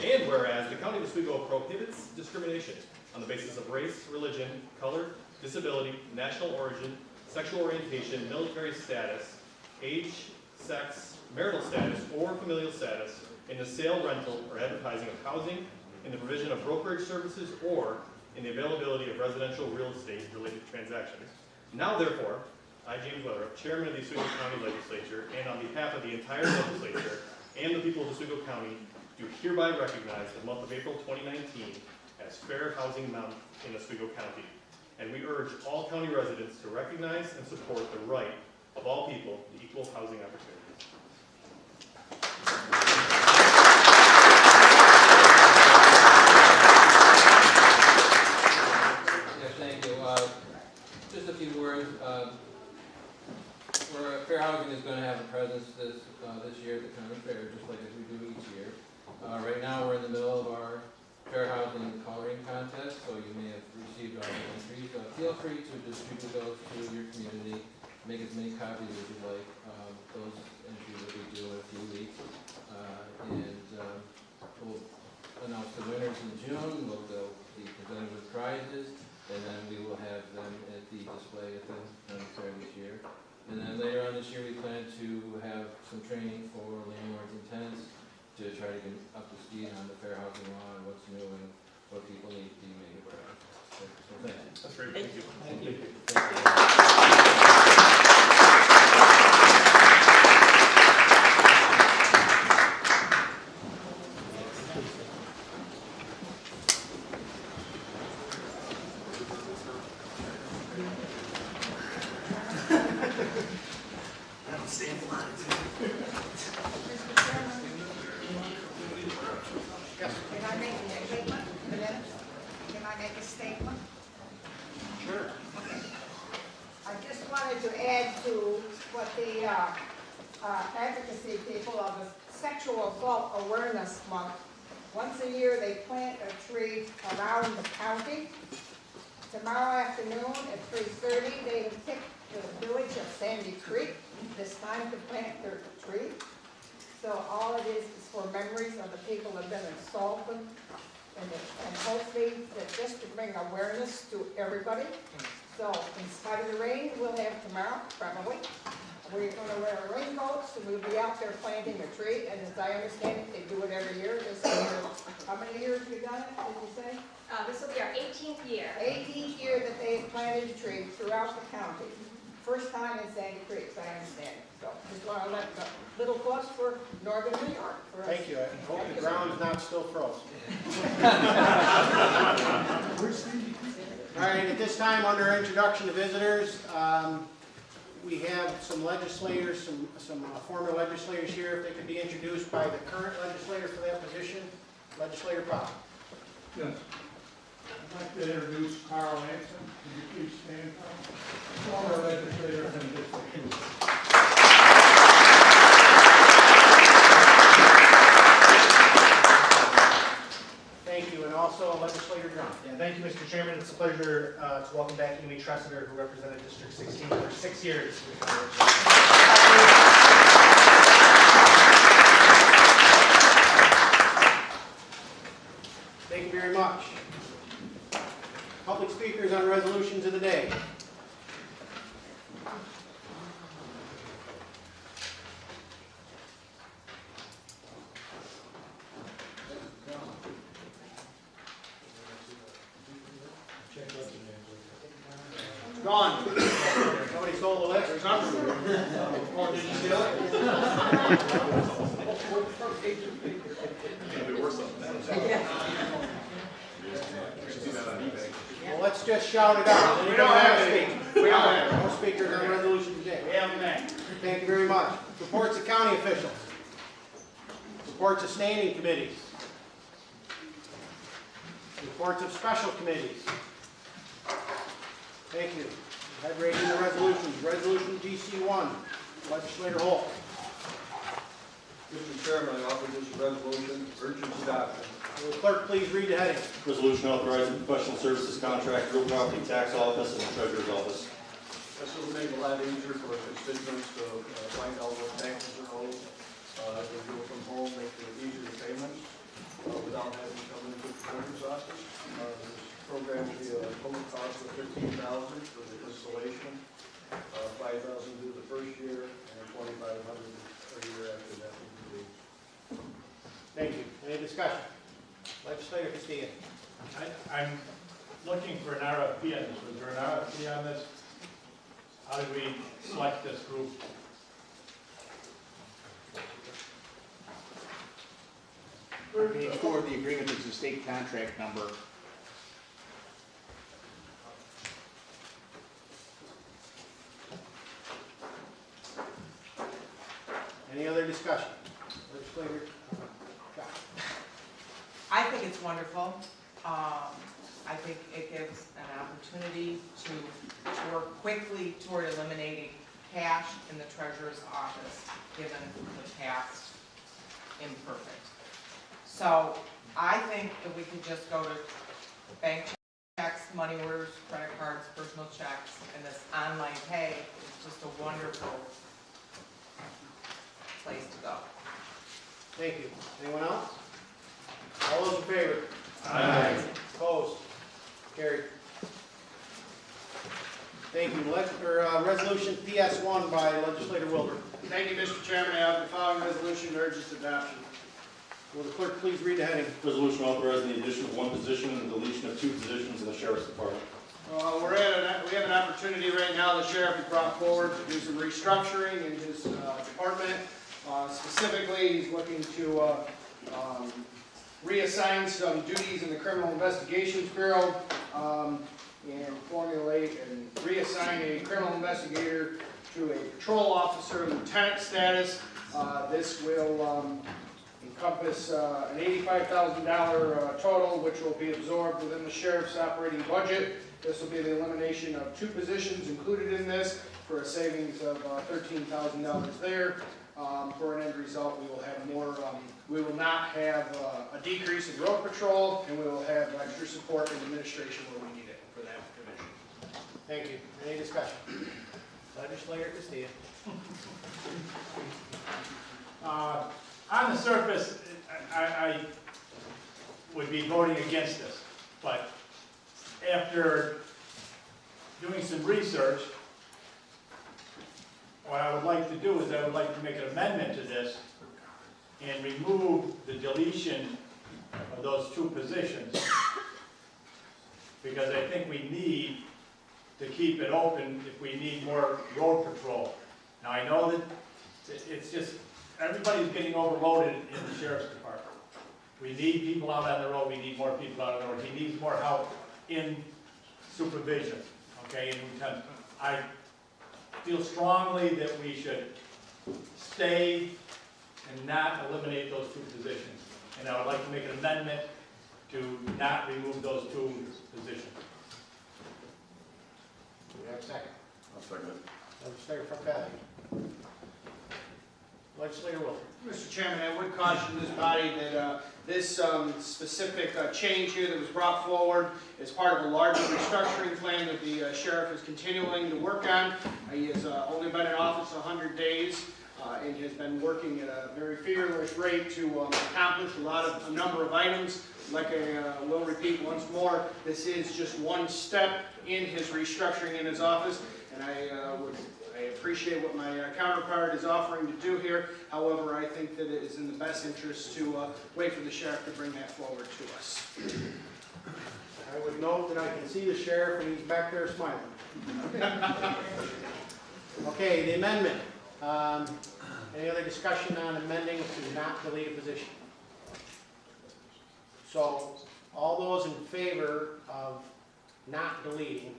S18: And whereas the County of Oswego prohibits discrimination on the basis of race, religion, color, disability, national origin, sexual orientation, military status, age, sex, marital status, or familial status in the sale, rental, or advertising of housing, in the provision of brokerage services, or in the availability of residential real estate related transactions. Now therefore, I, James Weatherup, Chairman of the Oswego County Legislature, and on behalf of the entire legislature and the people of Oswego County, do hereby recognize the month of April 2019 as Fair Housing Month in Oswego County. And we urge all county residents to recognize and support the right of all people to equal housing opportunities.
S16: Thank you. Just a few words. Fair Housing is going to have a presence this year at the county fair, just like as we do each year. Right now, we're in the middle of our Fair Housing coloring contest, so you may have received our entries. Feel free to distribute those to your community. Make as many copies as you like. Those entries will be due in a few weeks, and we'll announce the winners in June. They'll be presented with prizes. And then we will have them at the display at the county fair this year. And then later on this year, we plan to have some training for landlords and tenants to try to get up to speed on the fair housing law and what's new and what people need to be made aware of. So thank you.
S18: That's great. Thank you.
S16: Thank you.
S14: Can I make a statement? Can I make a statement?
S6: Sure.
S14: Okay. I just wanted to add to what the advocacy people of the Sexual Assault Awareness Month. Once a year, they plant a tree around the county. Tomorrow afternoon at 3:30, they have picked the village of Sandy Creek this time to plant their tree. So all it is for memories of the people that have been assaulted, and hopefully that just to bring awareness to everybody. So in spite of the rain, we'll have tomorrow, probably. We're going to wear raincoats, and we'll be out there planting a tree, and as I understand it, they do it every year. This year, how many years have you done it, did you say?
S17: This will be our 18th year.
S14: 18th year that they have planted a tree throughout the county. First time in Sandy Creek, as I understand it. So just want to let a little plus for Northern New York. For us.
S6: Thank you. I hope the ground's not still frozen. All right, at this time, under introduction to visitors, we have some legislators, some former legislators here. If they could be introduced by the current legislator for that position, Legislator Pop.
S19: Yes. I'd like to introduce Carl Anson. Could you please stand, Carl? Former legislator in District 2.
S6: Thank you, and also Legislator Drumm.
S20: Yeah, thank you, Mr. Chairman. It's a pleasure to welcome back Amy Tressiter, who represented District 16 for 6 years.
S6: Thank you very much. Public speakers on resolutions of the day.
S11: Gone.
S6: Somebody stole the list?
S11: There's nothing. Oh, did you steal
S6: Well, let's just shout it out.
S11: We don't have any.
S6: We don't have any. No speakers on the resolution today.
S11: We have none.
S6: Thank you very much. Reports of county officials. Reports of standing committees. Reports of special committees. Thank you. Head rating the resolutions. Resolution DC-1. Legislator Holt.
S13: Mr. Chairman, I offer this resolution, urgent adoption.
S6: Will the clerk please read the heading?
S8: Resolution authorizing professional services contract, real property tax office, and the treasurer's office.
S13: This will make it a lot easier for constituents to find out what taxes are owed. If they do it from home, make it easier to payments without having to come into the treasurer's office. This program will be a total cost of $15,000 for the installation, $5,000 due the first year, and $2,500 a year after that.
S6: Thank you. Any discussion? Legislator Castillo.
S3: I'm looking for an RFP on this. Was there an RFP on this? How did we select this group?
S1: Page 4 of the agreement is the state contract number.
S6: Any other discussion? Legislator.
S14: I think it's wonderful. I think it gives an opportunity to work quickly toward eliminating cash in the treasurer's office, given the past imperfect. So I think that we could just go to bank checks, money orders, credit cards, personal checks, and this online pay is just a wonderful place to go.
S6: Thank you. Anyone else? All those in favor?
S9: Aye.
S6: Opposed? Carried. Thank you. Resolution PS1 by Legislator Wilbur.
S11: Thank you, Mr. Chairman. I have the following resolution urges adoption.
S6: Will the clerk please read the heading?
S8: Resolution authorizing the addition of 1 position and the deletion of 2 positions in the sheriff's department.
S11: We have an opportunity right now. The sheriff has brought forward to do some restructuring in his department. Specifically, he's looking to reassign some duties in the Criminal Investigations Bureau and formulate and reassign a criminal investigator to a patrol officer lieutenant status. This will encompass an $85,000 total, which will be absorbed within the sheriff's operating budget. This will be the elimination of 2 positions included in this for a savings of $13,000 there. For an end result, we will have more. We will not have a decrease in road patrol, and we will have extra support and administration where we need it for that division.
S6: Thank you. Any discussion? Legislator Castillo.
S3: On the surface, I would be voting against this, but after doing some research, what I would like to do is I would like to make an amendment to this and remove the deletion of those 2 positions, because I think we need to keep it open if we need more road patrol. Now, I know that it's just, everybody's getting overloaded in the sheriff's department. We need people out on the road, we need more people out on the road. He needs more help in supervision, okay? And I feel strongly that we should stay and not eliminate those 2 positions. And I would like to make an amendment to not remove those 2 positions.
S6: Do we have a second?
S8: I'll second it.
S6: Legislator Fratelli. Legislator Wilson.
S11: Mr. Chairman, I would caution this body that this specific change here that was brought forward is part of a larger restructuring plan that the sheriff is continuing to work on. He has only been in office 100 days and has been working at a very feverish rate to accomplish a number of items. Like I will repeat once more, this is just one step in his restructuring in his office, and I appreciate what my counterpart is offering to do here. However, I think that it is in the best interest to wait for the sheriff to bring that forward to us.
S6: I would note that I can see the sheriff and he's back there smiling. Okay, the amendment. Any other discussion on amending to not delete a position? So, all those in favor of not deleting,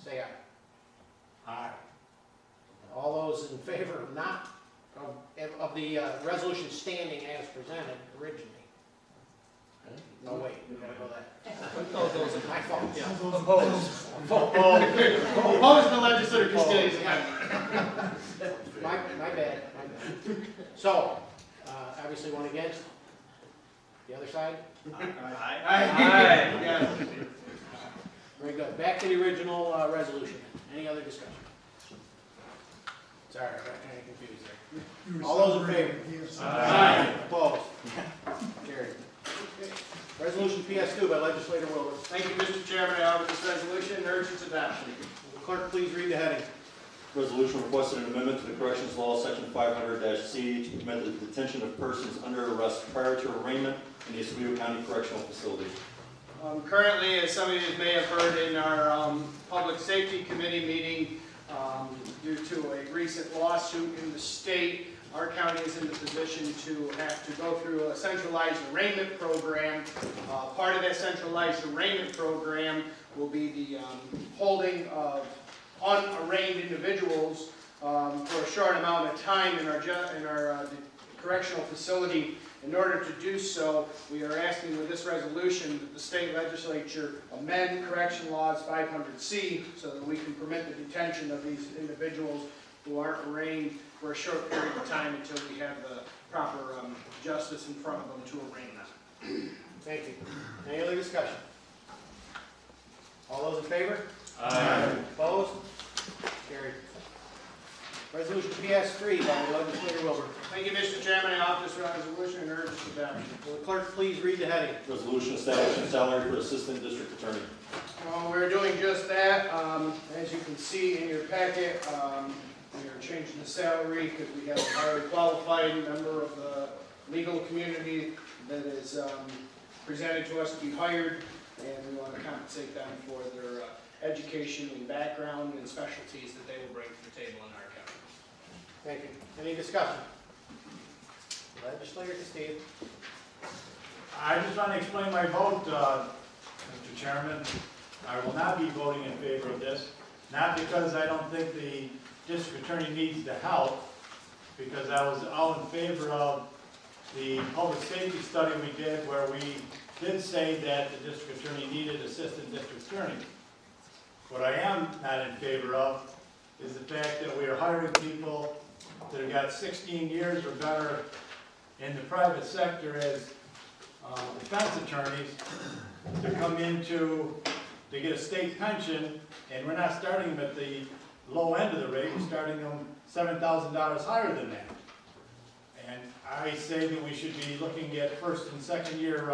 S6: say aye.
S3: Aye.
S6: All those in favor of not, of the resolution standing as presented originally? No, wait, we gotta go that. My fault.
S11: Oppose the legislator Castillo's amendment.
S6: My bad. So, obviously one against. The other side?
S11: Aye. Yes.
S6: Very good. Back to the original resolution. Any other discussion? Sorry, I got kind of confused there. All those in favor?
S11: Aye.
S6: Opposed? Carried. Resolution PS2 by Legislator Wilbur.
S11: Thank you, Mr. Chairman. I offer this resolution and urge its adoption.
S6: Will the clerk please read the heading?
S8: Resolution requested an amendment to the Corrections Law, Section 500-C, to permit the detention of persons under arrest prior to arraignment in the Oswego County Correctional Facility.
S11: Currently, as some of you may have heard in our Public Safety Committee meeting, due to a recent lawsuit in the state, our county is in the position to have to go through a centralized arraignment program. Part of that centralized arraignment program will be the holding of unarraigned individuals for a short amount of time in our correctional facility. In order to do so, we are asking with this resolution that the state legislature amend Correction Laws 500C so that we can permit the detention of these individuals who aren't arraigned for a short period of time until we have the proper justice in front of them to arraign them.
S6: Thank you. Any other discussion? All those in favor?
S11: Aye.
S6: Opposed? Carried. Resolution PS3 by Legislator Wilbur.
S11: Thank you, Mr. Chairman. I offer this resolution and urge its adoption.
S6: Will the clerk please read the heading?
S8: Resolution establishing salary for Assistant District Attorney.
S11: We're doing just that. As you can see in your packet, we are changing the salary because we have a highly qualified member of the legal community that is presented to us to be hired, and we want to compensate them for their education and background and specialties that they will bring to the table in our county.
S6: Thank you. Any discussion? Legislator Castillo.
S3: I just want to explain my vote, Mr. Chairman. I will not be voting in favor of this, not because I don't think the district attorney needs the help, because I was all in favor of the public safety study we did where we did say that the district attorney needed assistant district attorney. What I am not in favor of is the fact that we are hiring people that have got 16 years or better in the private sector as defense attorneys to come into, to get a state pension, and we're not starting them at the low end of the rate, we're starting them $7,000 higher than that. And I say that we should be looking at first and second year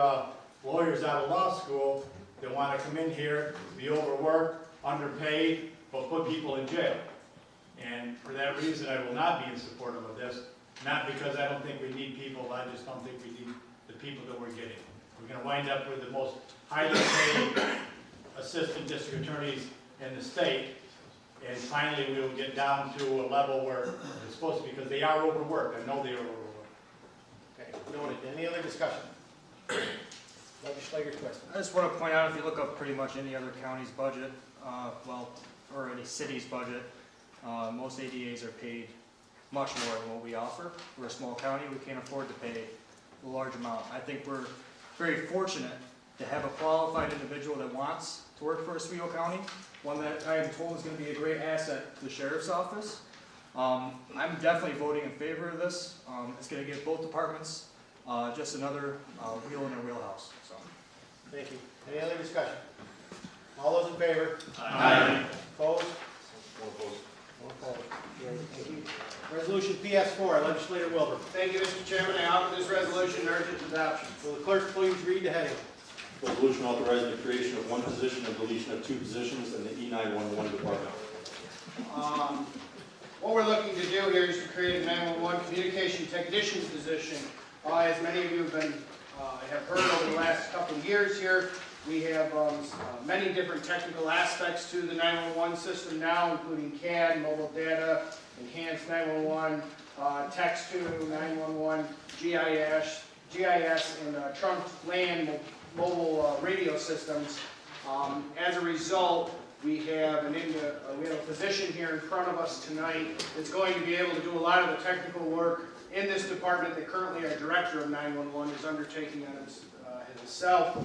S3: lawyers out of law school that want to come in here, be overworked, underpaid, but put people in jail. And for that reason, I will not be in support of this, not because I don't think we need people, I just don't think we need the people that we're getting. We're going to wind up with the most highly paid assistant district attorneys in the state, and finally we will get down to a level where it's supposed to be, because they are overworked. I know they are overworked.
S6: Okay, noted. Any other discussion? Legislator Twist.
S21: I just want to point out, if you look up pretty much any other county's budget, or any city's budget, most ADAs are paid much more than what we offer. We're a small county, we can't afford to pay a large amount. I think we're very fortunate to have a qualified individual that wants to work for Oswego County, one that I am told is going to be a great asset to the Sheriff's Office. I'm definitely voting in favor of this. It's going to give both departments just another wheel in their wheelhouse. So.
S6: Thank you. Any other discussion? All those in favor?
S11: Aye.
S6: Opposed? One opposed. Thank you. Resolution PS4, Legislator Wilbur.
S11: Thank you, Mr. Chairman. I offer this resolution and urge its adoption.
S6: Will the clerk please read the heading?
S8: Resolution authorizing the creation of one position and deletion of 2 positions in the E911 department.
S11: What we're looking to do here is to create a 911 communication technician's position. As many of you have heard over the last couple of years here, We have many different technical aspects to the 911 system now, including CAD, mobile data, enhanced 911, text to 911, GIS, and trunked land mobile radio systems. As a result, we have a position here in front of us tonight that's going to be able to do a lot of the technical work in this department that currently our director of 911 is undertaking on himself.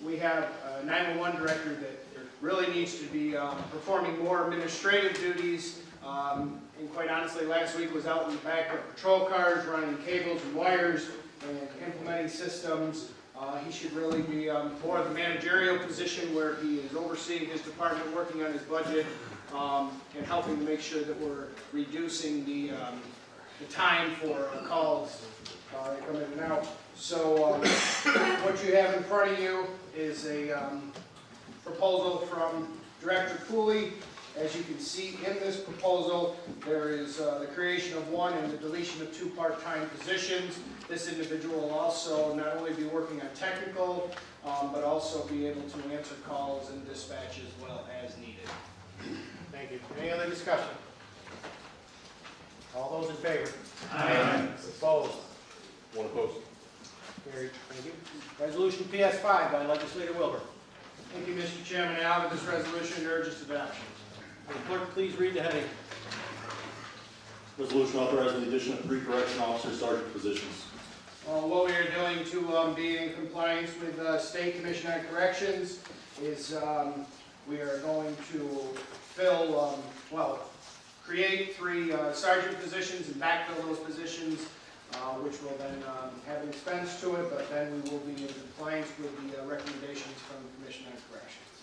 S11: We have a 911 director that really needs to be performing more administrative duties. And quite honestly, last week was out in the back of patrol cars, running cables and wires and implementing systems. He should really be more of the managerial position where he is overseeing his department, working on his budget, and helping to make sure that we're reducing the time for calls that come in and out. So what you have in front of you is a proposal from Director Cooley. As you can see in this proposal, there is the creation of one and the deletion of 2 part-time positions. This individual will also not only be working on technical, but also be able to answer calls and dispatch as well as needed.
S6: Thank you. Any other discussion? All those in favor?
S9: Aye.
S6: Opposed?
S18: One opposed.
S6: Carried. Thank you. Resolution PS5 by Legislator Wilbur.
S11: Thank you, Mr. Chairman. I offer this resolution and urge its adoption.
S6: Will the clerk please read the heading?
S8: Resolution authorizing the addition of 3 correction officer sergeant positions.
S11: What we are doing to be in compliance with State Commission on Corrections is we are going to create 3 sergeant positions and backfill those positions, which will then have an expense to it, but then we will be in compliance with the recommendations from the Commission on Corrections.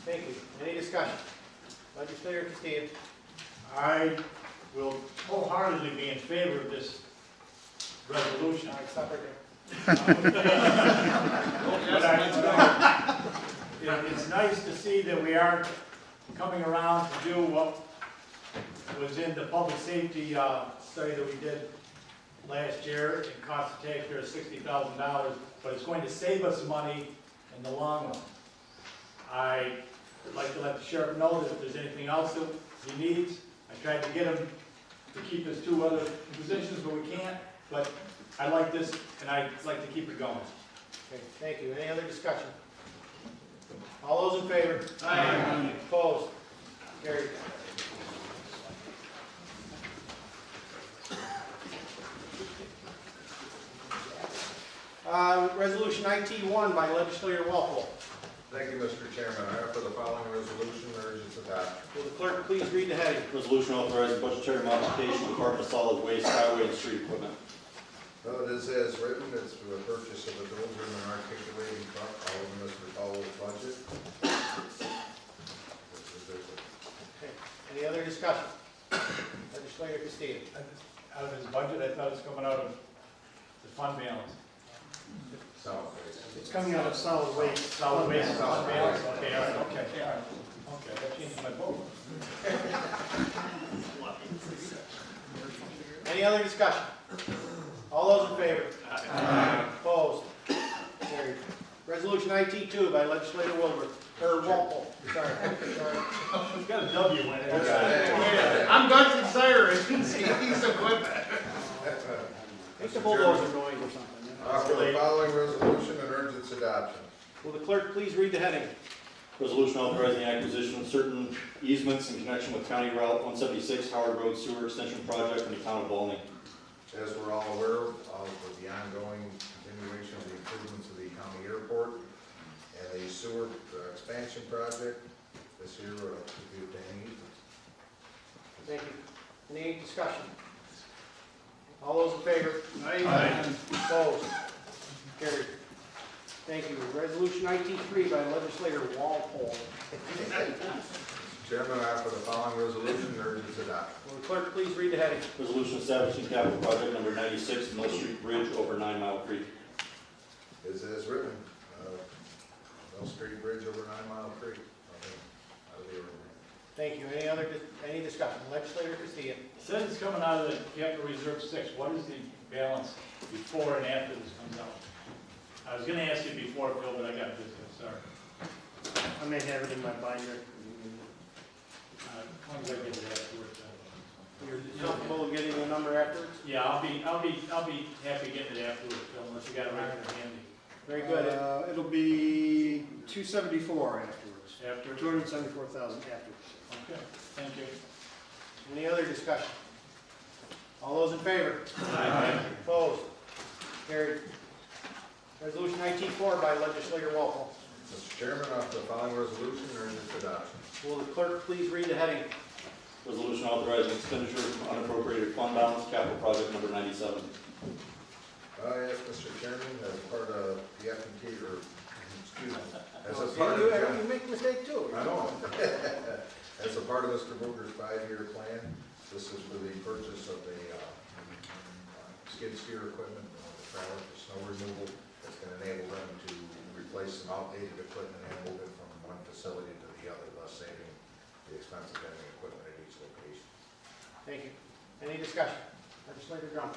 S6: Thank you. Any discussion? Legislator Castillo.
S3: I will wholeheartedly be in favor of this resolution.
S6: All right, stop right there.
S3: It's nice to see that we are coming around to do what was in the public safety study that we did last year. It cost the taxpayer $60,000, but it's going to save us money in the long run. I would like to let the sheriff know that if there's anything else that he needs, I tried to get him to keep his 2 other positions, but we can't. But I like this, and I'd like to keep it going.
S6: Okay, thank you. Any other discussion? All those in favor?
S11: Aye.
S6: Opposed? Carried. Resolution IT-1 by Legislator Walpole.
S9: Thank you, Mr. Chairman. I offer the following resolution and urge its adoption.
S6: Will the clerk please read the heading?
S8: Resolution authorizing budgetary modification of Department of Solid Waste, Highway, and Street Equipment.
S9: Though it is as written, it's for the purchase of a dozer and an articulating truck, all of Mr. Powell's budget.
S6: Okay. Any other discussion? Legislator Castillo.
S3: Out of his budget, I thought it was coming out of the fund balance.
S9: Solid waste.
S11: It's coming out of solid waste.
S3: Solid waste fund balance? Okay, all right, okay, all right. Okay, that changes my vote.
S6: Any other discussion? All those in favor?
S9: Aye.
S6: Opposed? Carried. Resolution IT-2 by Legislator Wilbur, or Walpole. Sorry.
S3: We've got a W in it.
S11: I'm Gunton Cyrus. He's equipment.
S6: Make the bulldozer noise or something.
S9: Offer the following resolution and urge its adoption.
S6: Will the clerk please read the heading?
S8: Resolution authorizing the acquisition of certain easements in connection with County Route 176 Howard Road Sewer Extension Project in the town of Volney.
S9: As we're all aware of the ongoing continuation of the improvements of the county airport and the sewer expansion project, this year to be obtaining easements.
S6: Thank you. Any discussion? All those in favor?
S11: Aye.
S6: Opposed? Carried. Thank you. Resolution IT-3 by Legislator Walpole.
S9: Chairman, I offer the following resolution and urge its adoption.
S6: Will the clerk please read the heading?
S8: Resolution establishing capital project number 96, Mill Street Bridge over 9 Mile Creek.
S9: Is as written, Mill Street Bridge over 9 Mile Creek. Out of the ordinary.
S6: Thank you. Any discussion? Legislator Castillo.
S3: It says it's coming out of the Capital Reserve 6. What is the balance before and after this comes out? I was gonna ask you before, Bill, but I got busy, I'm sorry.
S11: I may have it in my binder.
S3: As long as I get it afterwards.
S6: You're comfortable getting the number afterwards?
S3: Yeah, I'll be happy getting it afterwards, Bill, unless you got it right there handy.
S6: Very good.
S11: It'll be 274 afterwards.
S3: After?
S11: 274,000 afterwards.
S3: Okay, thank you.
S6: Any other discussion? All those in favor?
S3: Aye.
S6: Opposed? Carried. Resolution 19-4 by legislator Walpole.
S9: Mr. Chairman, offer the following resolution urge its adoption.
S6: Will the clerk please read the heading?
S8: Resolution authorizing expenditure from unappropriated fund balance, capital project number 97.
S9: Yes, Mr. Chairman, as part of the F&T, or, excuse me, as a part of...
S6: You make a mistake too.
S9: I know. As a part of Mr. Booker's 5-year plan, this is for the purchase of the skid steer equipment, the trailer for snow removal. It's going to enable them to replace some outdated equipment and move it from one facility to the other, thus saving the expense of having equipment at each location.
S6: Thank you. Any discussion? Legislator Drum.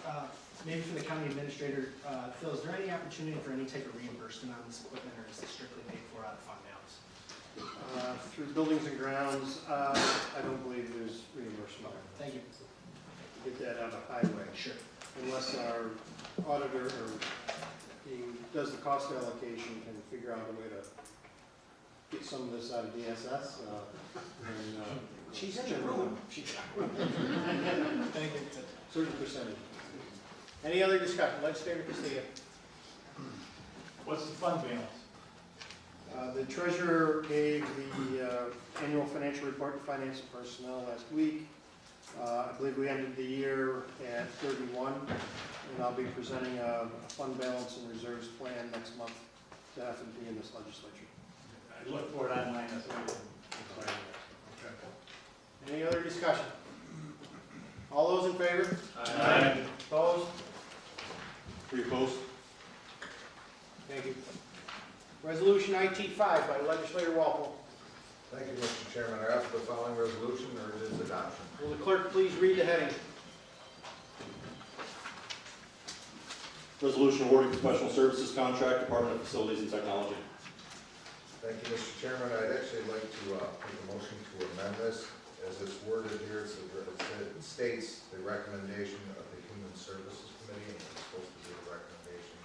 S11: Maybe for the county administrator, Phil, is there any opportunity for any type of reimbursement on this equipment, or is it strictly paid for out of fund balance?
S5: Through buildings and grounds, I don't believe there's reimbursement.
S11: Thank you.
S5: Get that out of highway.
S11: Sure.
S5: Unless our auditor or he does the cost allocation and figure out a way to get some of this out of DSS.
S6: She's in the room.
S5: Thank you. Certain percentage.
S6: Any other discussion? Legislator Castillo.
S3: What's the fund balance?
S5: The treasurer gave the annual financial report to finance and personnel last week. I believe we ended the year at 31, and I'll be presenting a fund balance and reserves plan next month to F&P in this legislature.
S3: I look for it online, that's what I did.
S6: Any other discussion? All those in favor?
S3: Aye.
S6: Opposed?
S8: 3 opposed.
S6: Thank you. Resolution IT-5 by legislator Walpole.
S9: Thank you, Mr. Chairman. I offer the following resolution urge its adoption.
S6: Will the clerk please read the heading?
S8: Resolution awarding professional services contract, Department of Facilities and Technology.
S9: Thank you, Mr. Chairman. I'd actually like to make a motion to amend this. As it's worded here, it states the recommendation of the Human Services Committee, and it's supposed to be the recommendation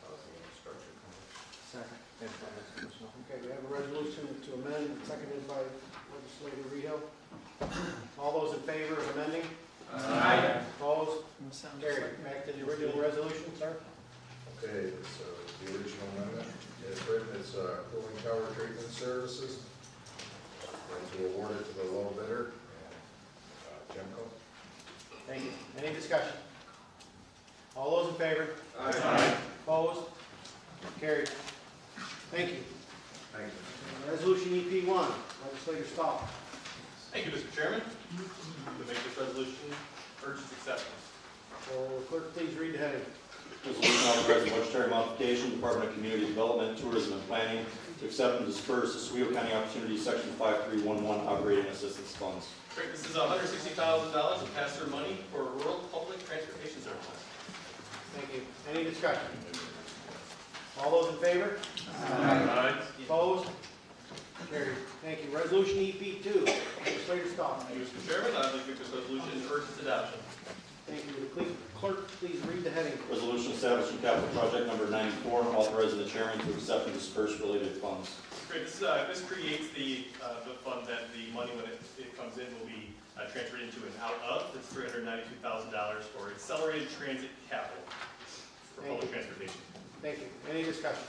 S9: of the Infrastructure Committee.
S11: Second.
S6: Okay, we have a resolution to amend, seconded by legislator Rehill. All those in favor of amending?
S3: Aye.
S6: Opposed? Carried. Back to the original resolution, sir.
S9: Okay, so the original amendment is written as cooling tower treatment services. And to award it to the low bidder, Gemco.
S6: Thank you. Any discussion? All those in favor?
S3: Aye.
S6: Opposed? Carried. Thank you.
S9: Thank you.
S6: Resolution EP1, legislator Stahl.
S18: Thank you, Mr. Chairman. To make this resolution urge its acceptance.
S6: Will the clerk please read the heading?
S8: Resolution authorizing budgetary modification, Department of Community Development, Tourism and Planning to accept and disperse Oswego County Opportunity Section 5311 Operating Assistance Funds.
S18: Great, this is $160,000 of pass-through money for rural public transportation services.
S6: Thank you. Any discussion? All those in favor?
S18: Aye.
S6: Opposed? Carried. Thank you. Resolution EP2, legislator Stahl.
S18: Thank you, Mr. Chairman. I'd like to make this resolution urge its adoption.
S6: Thank you. Will the clerk please read the heading?
S8: Resolution establishing capital project number 94 and authorizing the chairman to accept and disperse related funds.
S18: Great, this creates the fund that the money, when it comes in, will be transferred into and out of. It's $392,000 for accelerated transit capital for public transportation.
S6: Thank you. Any discussion?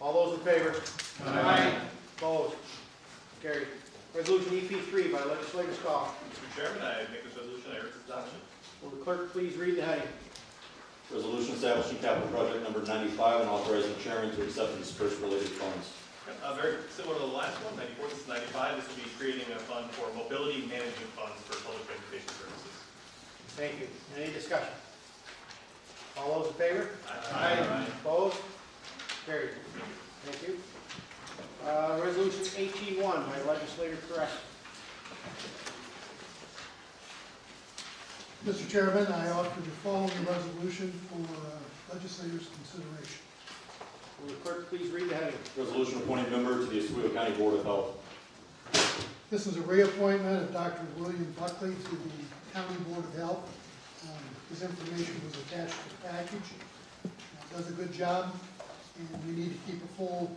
S6: All those in favor?
S3: Aye.
S6: Opposed? Carried. Resolution EP3 by legislator Stahl.
S18: Mr. Chairman, I make this resolution, I urge its adoption.
S6: Will the clerk please read the heading?
S8: Resolution establishing capital project number 95 and authorizing the chairman to accept and disperse related funds.
S18: Very similar to the last one, 94, this is 95. This will be creating a fund for mobility management funds for public transportation services.
S6: Thank you. Any discussion? All those in favor?
S18: Aye.
S6: Opposed? Carried. Thank you. Resolution HE1 by legislator Correct.
S4: Mr. Chairman, I offer the following resolution for legislators' consideration.
S6: Will the clerk please read the heading?
S8: Resolution appointing member to the Oswego County Board of Health.
S4: This is a reappointment of Dr. William Buckley to the County Board of Health. His information was attached to the package. Does a good job, and we need to keep a full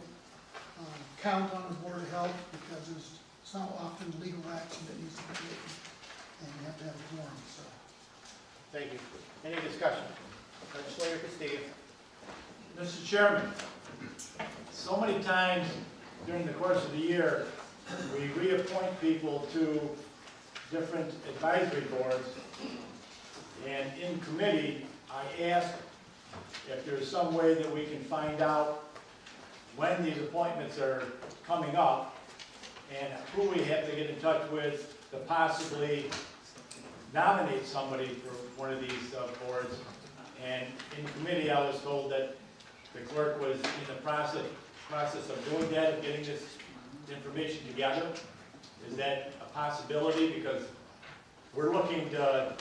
S4: count on the Board of Health because there's so often legal action that needs to be taken, and you have to have a quorum, so.
S6: Thank you. Any discussion? Legislator Castillo.
S3: Mr. Chairman, so many times during the course of the year, we reappoint people to different advisory boards. And in committee, I asked if there's some way that we can find out when these appointments are coming up and who we have to get in touch with to possibly nominate somebody for one of these boards. And in committee, I was told that the clerk was in the process of doing that, of getting this information together. Is that a possibility? Because we're looking to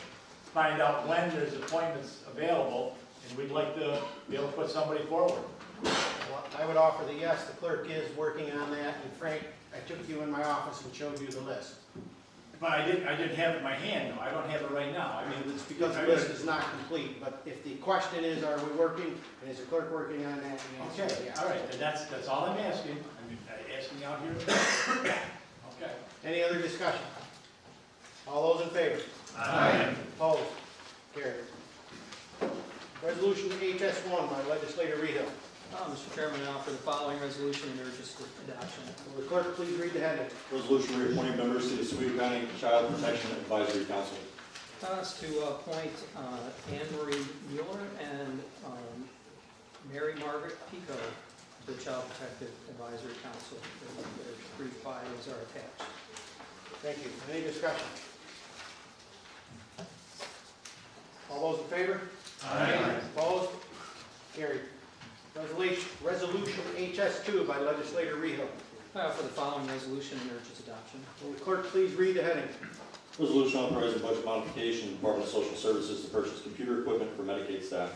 S3: find out when there's appointments available, and we'd like to be able to put somebody forward.
S6: Well, I would offer that yes, the clerk is working on that, and Frank, I took you in my office and showed you the list.
S3: But I didn't have it in my hand, though. I don't have it right now. I mean,
S6: It's because the list is not complete, but if the question is, are we working, and is the clerk working on that, the answer is
S3: okay,
S6: yes.
S3: all right, and that's all I'm asking. I mean, asking out here. Okay.
S6: Any other discussion? All those in favor?
S3: Aye.
S6: Opposed? Carried. Resolution HS1 by Legislator Rehill.
S16: Mr. Chairman, I offer the following resolution and urge its adoption.
S6: Will the clerk please read the heading?
S8: Resolution reappointing members to the Oswego County Child Protection Advisory Council.
S16: It's to appoint Anne Marie Mueller and Mary Margaret Pico to the Child Protective Advisory Council. Their brief bios are attached.
S6: Thank you. Any discussion? All those in favor?
S3: Aye.
S6: Opposed? Carried. Resolution HS2 by Legislator Rehill.
S16: I offer the following resolution and urge its adoption.
S6: Will the clerk please read the heading?
S8: Resolution authorizing budget modification, Department of Social Services to purchase computer equipment for Medicaid staff.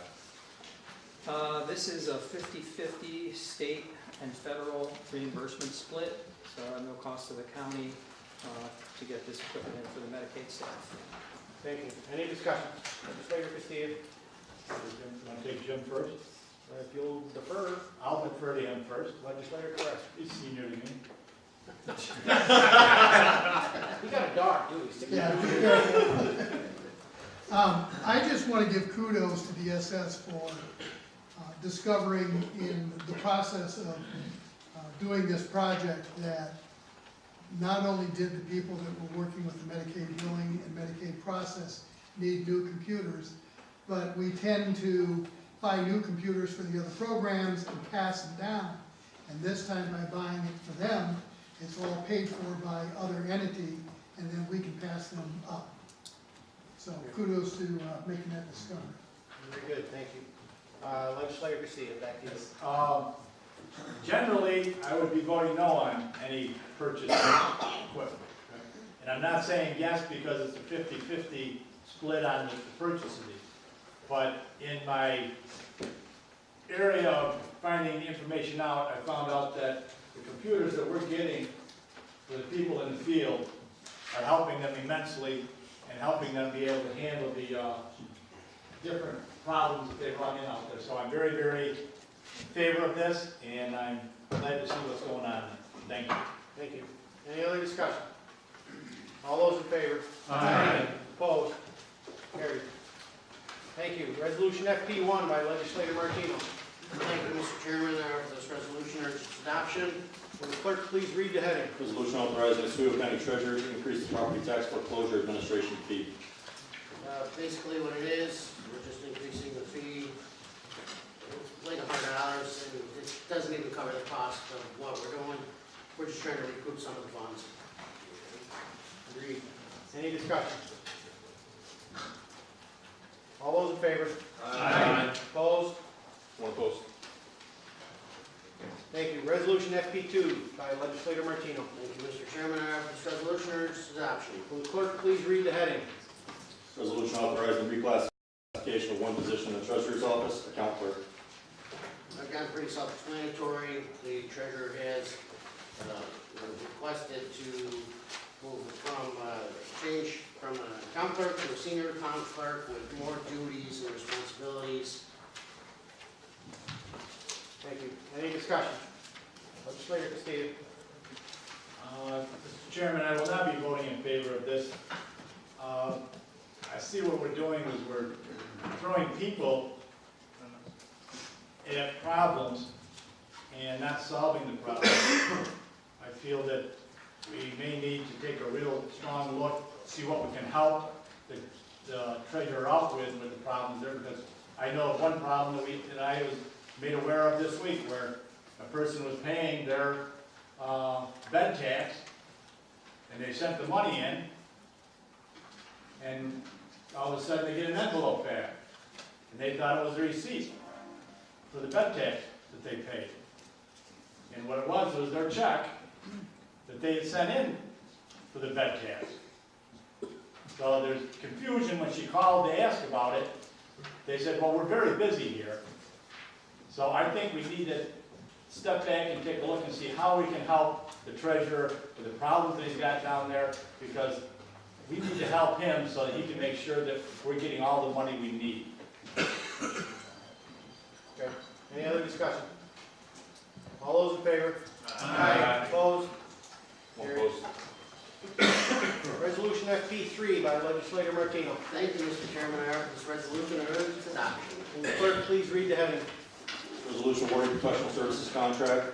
S16: This is a 50-50 state and federal reimbursement split, so no cost to the county to get this equipment in for the Medicaid staff.
S6: Thank you. Any discussion? Legislator Castillo.
S3: Want to take Jim first?
S6: If you'll defer.
S3: I'll defer to him first.
S6: Legislator Crest.
S3: He's senior to me.
S6: He got a dog, too. He's
S4: Yeah, be careful. I just want to give kudos to DSS for discovering in the process of doing this project that not only did the people that were working with the Medicaid billing and Medicaid process need new computers, but we tend to buy new computers for the other programs and pass them down. And this time by buying it for them, it's all paid for by other entity, and then we can pass them up. So kudos to making that discovery.
S6: Very good, thank you. Legislator Castillo, back to you.
S3: Generally, I would be voting no on any purchase of equipment. And I'm not saying yes because it's a 50-50 split on the purchase of these. But in my area of finding information out, I found out that the computers that we're getting for the people in the field are helping them immensely and helping them be able to handle the different problems that they run in out there. So I'm very, very in favor of this, and I'm glad to see what's going on. Thank you.
S6: Thank you. Any other discussion? All those in favor?
S3: Aye.
S6: Opposed? Carried. Thank you. Resolution FP1 by Legislator Martino.
S20: Thank you, Mr. Chairman. This resolution urges its adoption.
S6: Will the clerk please read the heading?
S8: Resolution authorizing the Oswego County Treasurer to increase the property tax foreclosure administration fee.
S20: Basically what it is, we're just increasing the fee like $100, and it doesn't even cover the cost of what we're doing. We're just trying to recoup some of the funds.
S6: Agreed. Any discussion? All those in favor?
S3: Aye.
S6: Opposed?
S18: One opposed.
S6: Thank you. Resolution FP2 by Legislator Martino.
S20: Thank you, Mr. Chairman. I offer this resolution urge its adoption.
S6: Will the clerk please read the heading?
S8: Resolution authorizing reclassification of one position in the Treasurer's Office, account clerk.
S20: gotten pretty self-explanatory. The treasurer has requested to move from, change from an account clerk to a senior account clerk with more duties and responsibilities.
S6: Thank you. Any discussion? Legislator Castillo.
S3: Mr. Chairman, I will not be voting in favor of this. I see what we're doing is we're throwing people at problems and not solving the problem. I feel that we may need to take a real strong look, see what we can help the treasurer out with the problems there, because I know of one problem that I was made aware of this week where a person was paying their bed tax and they sent the money in and all of a sudden they get an envelope back and they thought it was a receipt for the bed tax that they paid. And what it was their check that they had sent in for the bed tax. So there's confusion when she called to ask about it. They said, well, we're very busy here. So I think we need to step back and take a look and see how we can help the treasurer with the problems that he's got down there, because we need to help him so that he can make sure that we're getting all the money we need.
S6: Okay. Any other discussion? All those in favor?
S3: Aye.
S6: Opposed?
S8: One opposed.
S6: Resolution FP3 by Legislator Martino.
S20: Thank you, Mr. Chairman. I offer this resolution and urge its adoption.
S6: Will the clerk please read the heading?
S8: Resolution awarding professional services contract,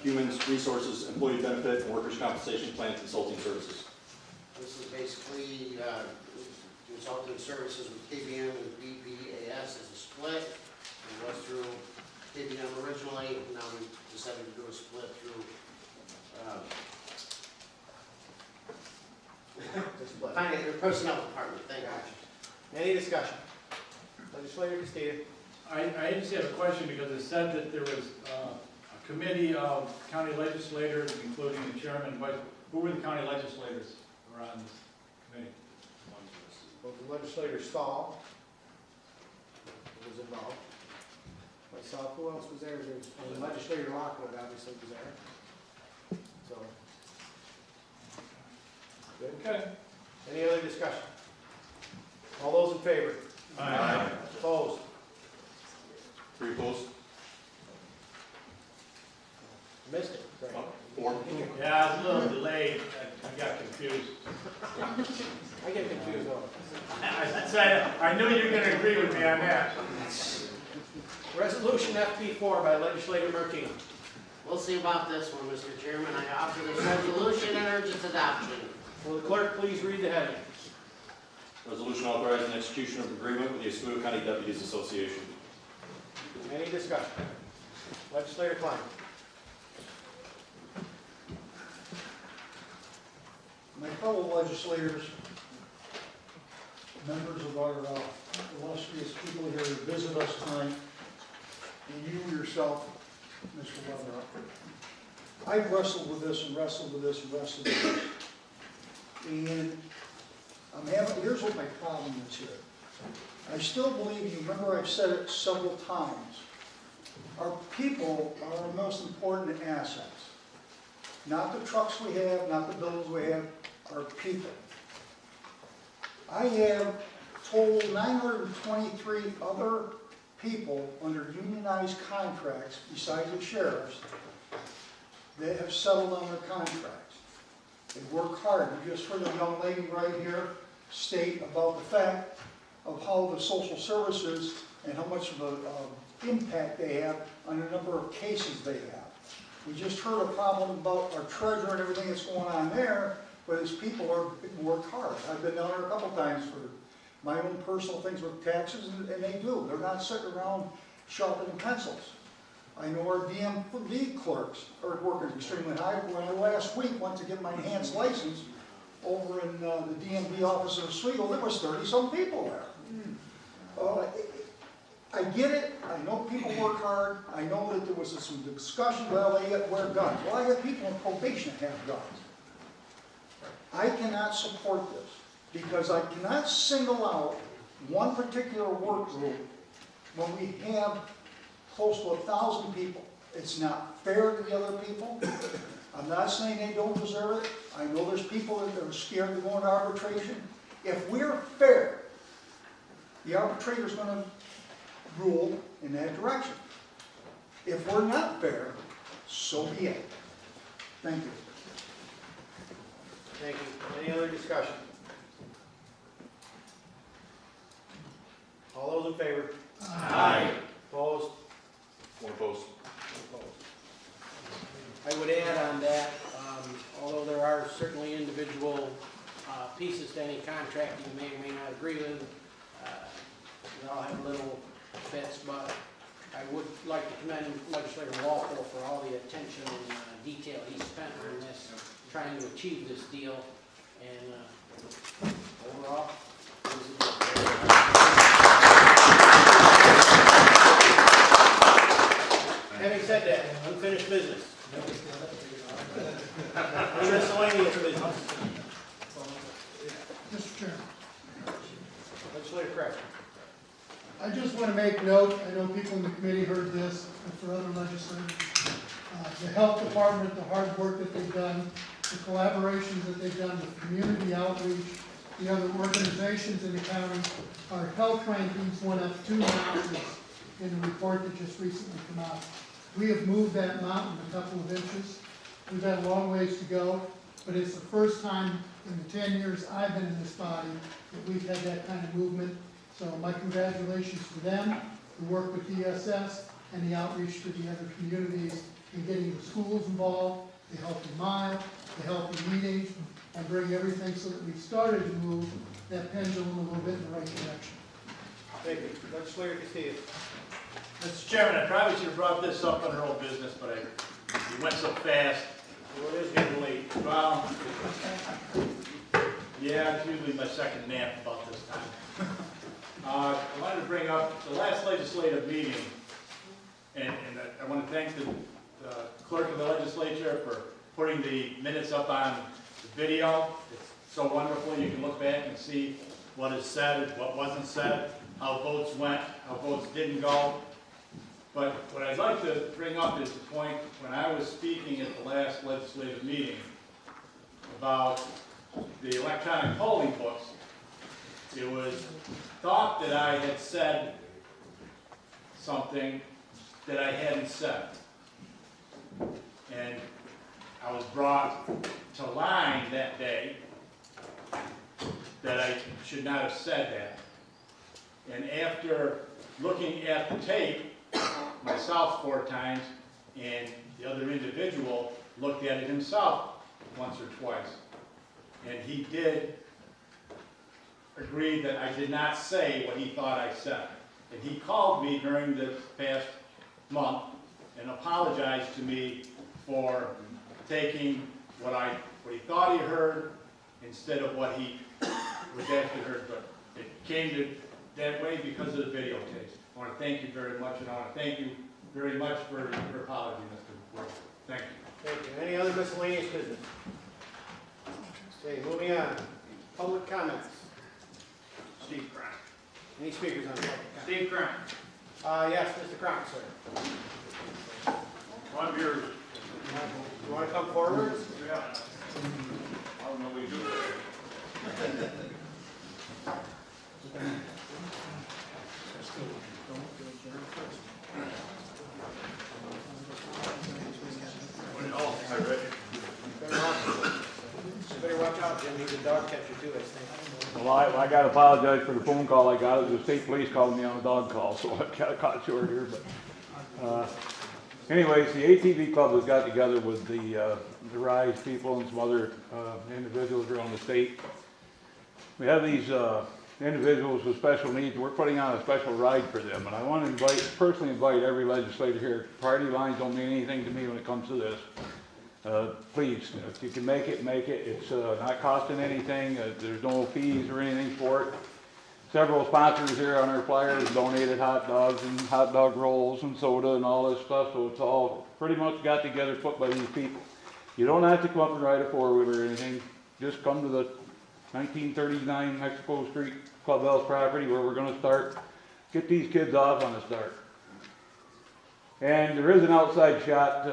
S8: human resources, employee benefit, and workers' compensation plan consulting services.
S20: This is basically consulting services with KBM and BPAS as a split. It was through KBM originally, and now we decided to do a split through personnel department. Thank you.
S6: Any discussion? Legislator Castillo.
S3: I just have a question because it said that there was a committee of county legislators, including the chairman, but who were the county legislators who were on this committee?
S6: Well, the legislator Stahl was involved. Myself, who else was there? And Legislator Lockwood obviously was there. So. Good.
S3: Okay.
S6: Any other discussion? All those in favor?
S3: Aye.
S6: Opposed?
S8: 3 opposed.
S6: Missed it. Sorry.
S8: 4.
S3: Yeah, I was a little delayed. I got confused.
S6: I get confused though.
S3: I knew you were going to agree with me on that.
S6: Resolution FP4 by Legislator Martino.
S20: We'll see about this one, Mr. Chairman. I offer this resolution and urge its adoption.
S6: Will the clerk please read the heading?
S8: Resolution authorizing execution of agreement with the Oswego County Deputies Association.
S6: Any discussion? Legislator Klein.
S5: My fellow legislators, members of our illustrious people here who visit us tonight, and you yourself, Mr. Weather, I've wrestled with this and wrestled with this and wrestled with this. And here's what my problem is here. I still believe, you remember I've said it several times, our people are our most important assets. Not the trucks we have, not the buildings we have, our people. I have told 923 other people under unionized contracts, besides the sheriffs, that have settled on their contracts. They work hard. You just heard a young lady right here state about the fact of how the social services and how much of an impact they have on the number of cases they have. We just heard a problem about our treasurer and everything that's going on there, but his people work hard. I've been down there a couple times for my own personal things with taxes, and they do. They're not sitting around sharpening pencils. I know our DMV clerks are working extremely hard. When I last week went to get my enhanced license over in the DMV office in Oswego, there was 30-some people there. I get it. I know people work hard. I know that there was some discussion, well, they wear guns. Well, I have people on probation that have guns. I cannot support this because I cannot single out one particular work group when we have close to 1,000 people. It's not fair to the other people. I'm not saying they don't deserve it. I know there's people that are scared to go into arbitration. If we're fair, the arbitrator's going to rule in that direction. If we're not fair, so be it. Thank you.
S6: Thank you. Any other discussion? All those in favor?
S9: Aye.
S6: Opposed?
S9: One opposed.
S20: I would add on that, although there are certainly individual pieces to any contract you may or may not agree with, we all have little bits, but I would like to commend Legislator Walpole for all the attention and detail he spent on this, trying to achieve this deal, and overall, it was a good. Having said that, unfinished business. Miscellaneous business.
S4: Mr. Chairman.
S6: Legislator Crafton.
S4: I just want to make note, I know people in the committee heard this, but for other legislators, the health department, the hard work that they've done, the collaborations that they've done with community outreach, the other organizations in the county, our health rankings went up 2 notches in the report that just recently came out. We have moved that mountain a couple of inches. We've had a long ways to go, but it's the first time in the 10 years I've been in this body that we've had that kind of movement. So my congratulations to them, the work with DSS, and the outreach to the other communities in getting the schools involved, the healthy mile, the healthy meetings, and bring everything so that we've started to move that pendulum a little bit in the right direction.
S6: Thank you. Legislator Castillo.
S3: Mr. Chairman, I probably should have brought this up under old business, but you went so fast.
S6: Well, it is getting late.
S3: Well, yeah, it's usually my second nap about this time. I wanted to bring up the last legislative meeting, and I want to thank the clerk of the legislature for putting the minutes up on the video. It's so wonderful. You can look back and see what is said, what wasn't said, how votes went, how votes didn't go. But what I'd like to bring up is the point when I was speaking at the last legislative meeting about the electronic polling books. It was thought that I had said something that I hadn't said. And I was brought to line that day that I should not have said that. And after looking at the tape, myself 4 times, and the other individual looked at it himself once or twice. And he did agree that I did not say what he thought I said. And he called me during the past month and apologized to me for taking what he thought he heard instead of what he was actually heard. But it came to that way because of the videotapes. I want to thank you very much, and I want to thank you very much for your apology, Mr. Ward. Thank you.
S6: Thank you. Any other miscellaneous business? Okay, moving on. Public comments.
S11: Steve Cronk.
S6: Any speakers on public comment?
S11: Steve Cronk.
S6: Yes, Mr. Cronk, sir.
S11: I'm here.
S6: You want to come forward?
S11: Yeah. I don't know what you do there.
S6: Oh, I read it. Better watch out, Jim. He's a dog catcher too, I think.
S2: Well, I got to apologize for the phone call I got. The state police called me on a dog call, so I got caught short here. But anyways, the ATV club has got together with the RISE people and some other individuals around the state. We have these individuals with special needs. We're putting on a special ride for them, and I want to personally invite every legislator here. Party lines don't mean anything to me when it comes to this. Please, if you can make it, make it. It's not costing anything. There's no fees or anything for it. Several sponsors here on our flyers donated hot dogs and hot dog rolls and soda and all this stuff, so it's all pretty much got together put by these people. You don't have to come up and ride a 4-wheeler or anything. Just come to the 1939 Mexico Street Clubhouse property where we're going to start. Get these kids off on a start. And there is an outside shot.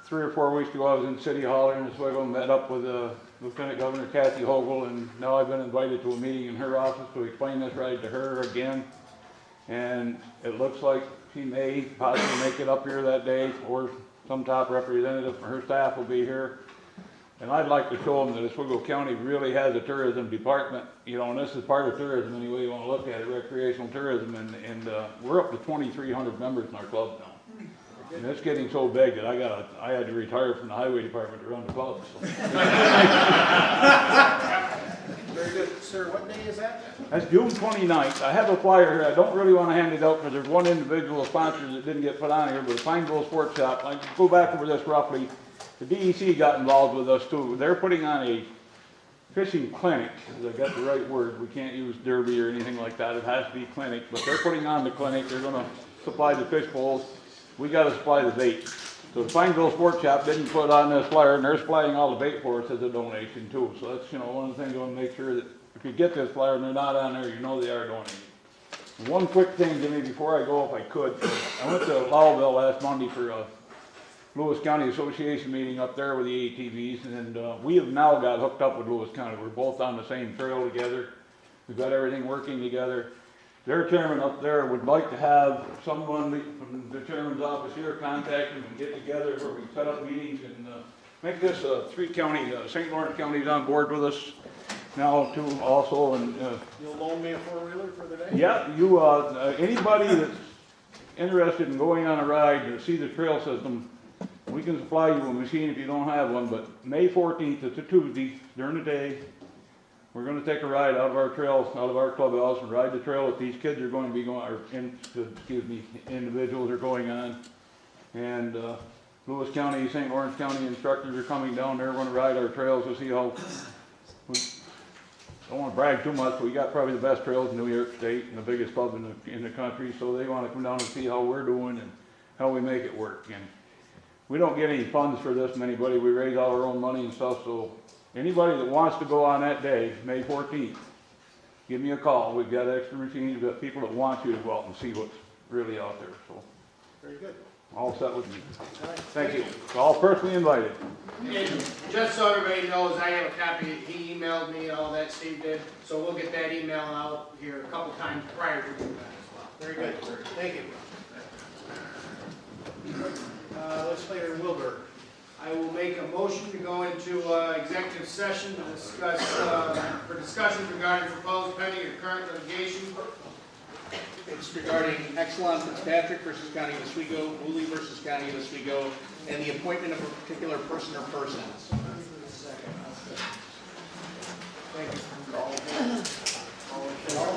S2: 3 or 4 weeks ago, I was in City Hall in Oswego and met up with Lieutenant Governor Kathy Hochul, and now I've been invited to a meeting in her office to explain this ride to her again. And it looks like she may possibly make it up here that day, or some top representative from her staff will be here. And I'd like to show them that Oswego County really has a tourism department, you know, and this is part of tourism any way you want to look at it, recreational tourism, and we're up to 2,300 members in our club now. And it's getting so big that I had to retire from the highway department to run the club. So.
S6: Very good, sir. What day is that?
S2: That's June 29th. I have a flyer here. I don't really want to hand it out because there's one individual sponsor that didn't get put on here, but the Pineville Sports Shop. I go back over this roughly. The DEC got involved with us too. They're putting on a fishing clinic. I got the right word. We can't use derby or anything like that. It has to be clinic. But they're putting on the clinic. They're going to supply the fish bowls. We got to supply the bait. So the Pineville Sports Shop didn't put on this flyer, and they're supplying all the bait for us as a donation too. So that's, you know, one of the things I want to make sure that if you get this flyer and they're not on there, you know they are donating. One quick thing, Jimmy, before I go, if I could. I went to Lowellville last Monday for a Lewis County Association meeting up there with the ATVs, and we have now got hooked up with Lewis County. We're both on the same trail together. We've got everything working together. Their chairman up there would like to have someone from the chairman's office here contact them and get together where we set up meetings and make this 3-county, St. Lawrence County's on board with us now too also. And
S6: You'll loan me a 4-wheeler for the day?
S2: yeah, you anybody that's interested in going on a ride to see the trail system, we can supply you a machine if you don't have one. But May 14th, it's a Tuesday during the day. We're going to take a ride out of our trails, out of our clubhouse, and ride the trail that these kids are going to be going, or individuals are going on. And Lewis County, St. Lawrence County instructors are coming down there. We're going to ride our trails to see how. We don't want to brag too much, but we got probably the best trails in New York State and the biggest pub in the country. So they want to come down and see how we're doing and how we make it work. And we don't get any funds for this from anybody. We raise all our own money and stuff. So anybody that wants to go on that day, May 14th, give me a call. We've got extra machines. We've got people that want you to go out and see what's really out there. So
S6: Very good.
S2: all set with me. Thank you. All personally invited.
S11: And just so everybody knows, I have a copy, he emailed me all that, Steve did, so we'll get that email out here a couple times prior to doing that as well.
S6: Very good. Thank you. Legislator Wilbur.
S11: I will make a motion to go into executive session to discuss, for discussions regarding proposed pending or current litigation.
S1: It's regarding Exelon Fitzpatrick versus County of Oswego, Woolley versus County of Oswego, and the appointment of a particular person or persons.
S6: Thank you.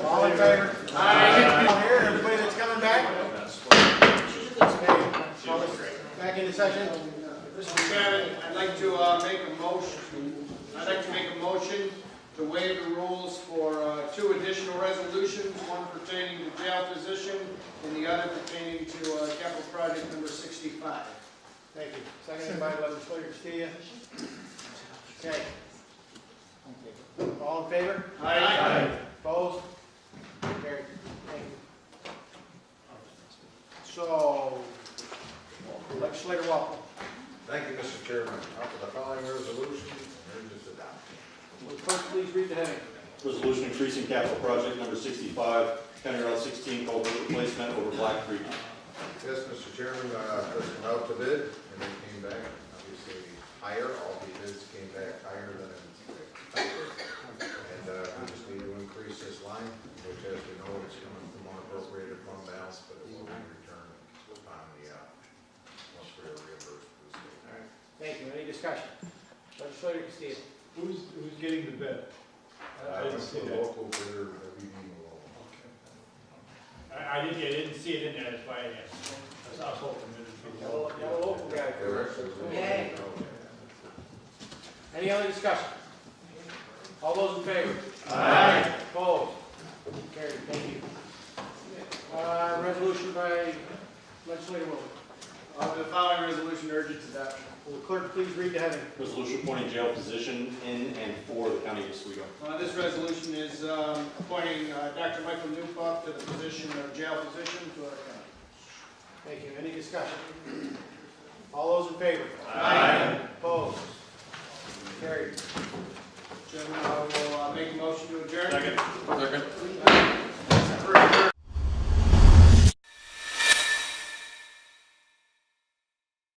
S6: All in favor? Aye. Here, everybody that's coming back? Back into session?
S11: Mr. Chairman, I'd like to make a motion to waive the rules for 2 additional resolutions, one pertaining to jail position and the other pertaining to capital project number 65.
S6: Thank you. Seconded by Legislator Castillo. Okay. All in favor?
S11: Aye.
S6: Opposed? Carried. Thank you. So, Legislator Walpole.
S7: Thank you, Mr. Chairman. After the following resolution, urges adoption.
S6: Will the clerk please read the heading?
S8: Resolution increasing capital project number 65, County Route 16, culvert replacement over Black Creek.
S7: Yes, Mr. Chairman, this went out to bid, and they came back, obviously, higher. All the bids came back higher than expected. And we just need to increase this line, which, as you know, is coming from unappropriated fund balance, but it will be returned on the, once we are reimbursed to the state.
S6: All right. Thank you. Any discussion? Legislator Castillo.
S19: Who's getting the bid? I didn't see that.
S7: Local bidder, WD Malone.
S3: I didn't see it in there, that's why I asked. I was hoping it would be.
S6: Got a local guy.
S7: Yay.
S6: Any other discussion? All those in favor?
S3: Aye.
S6: Opposed? Carried. Thank you. Resolution by Legislator Wilbur.
S11: The following resolution urges adoption.
S6: Will the clerk please read the heading?
S8: Resolution appointing jail physician in and for the County of Oswego.
S11: This resolution is appointing Dr. Michael Newbuck to the position of jail physician to our county.
S6: Thank you. Any discussion? All those in favor?
S11: Aye.
S6: Opposed? Carried.
S11: Chairman, I will make a motion to adjourn.
S18: Second.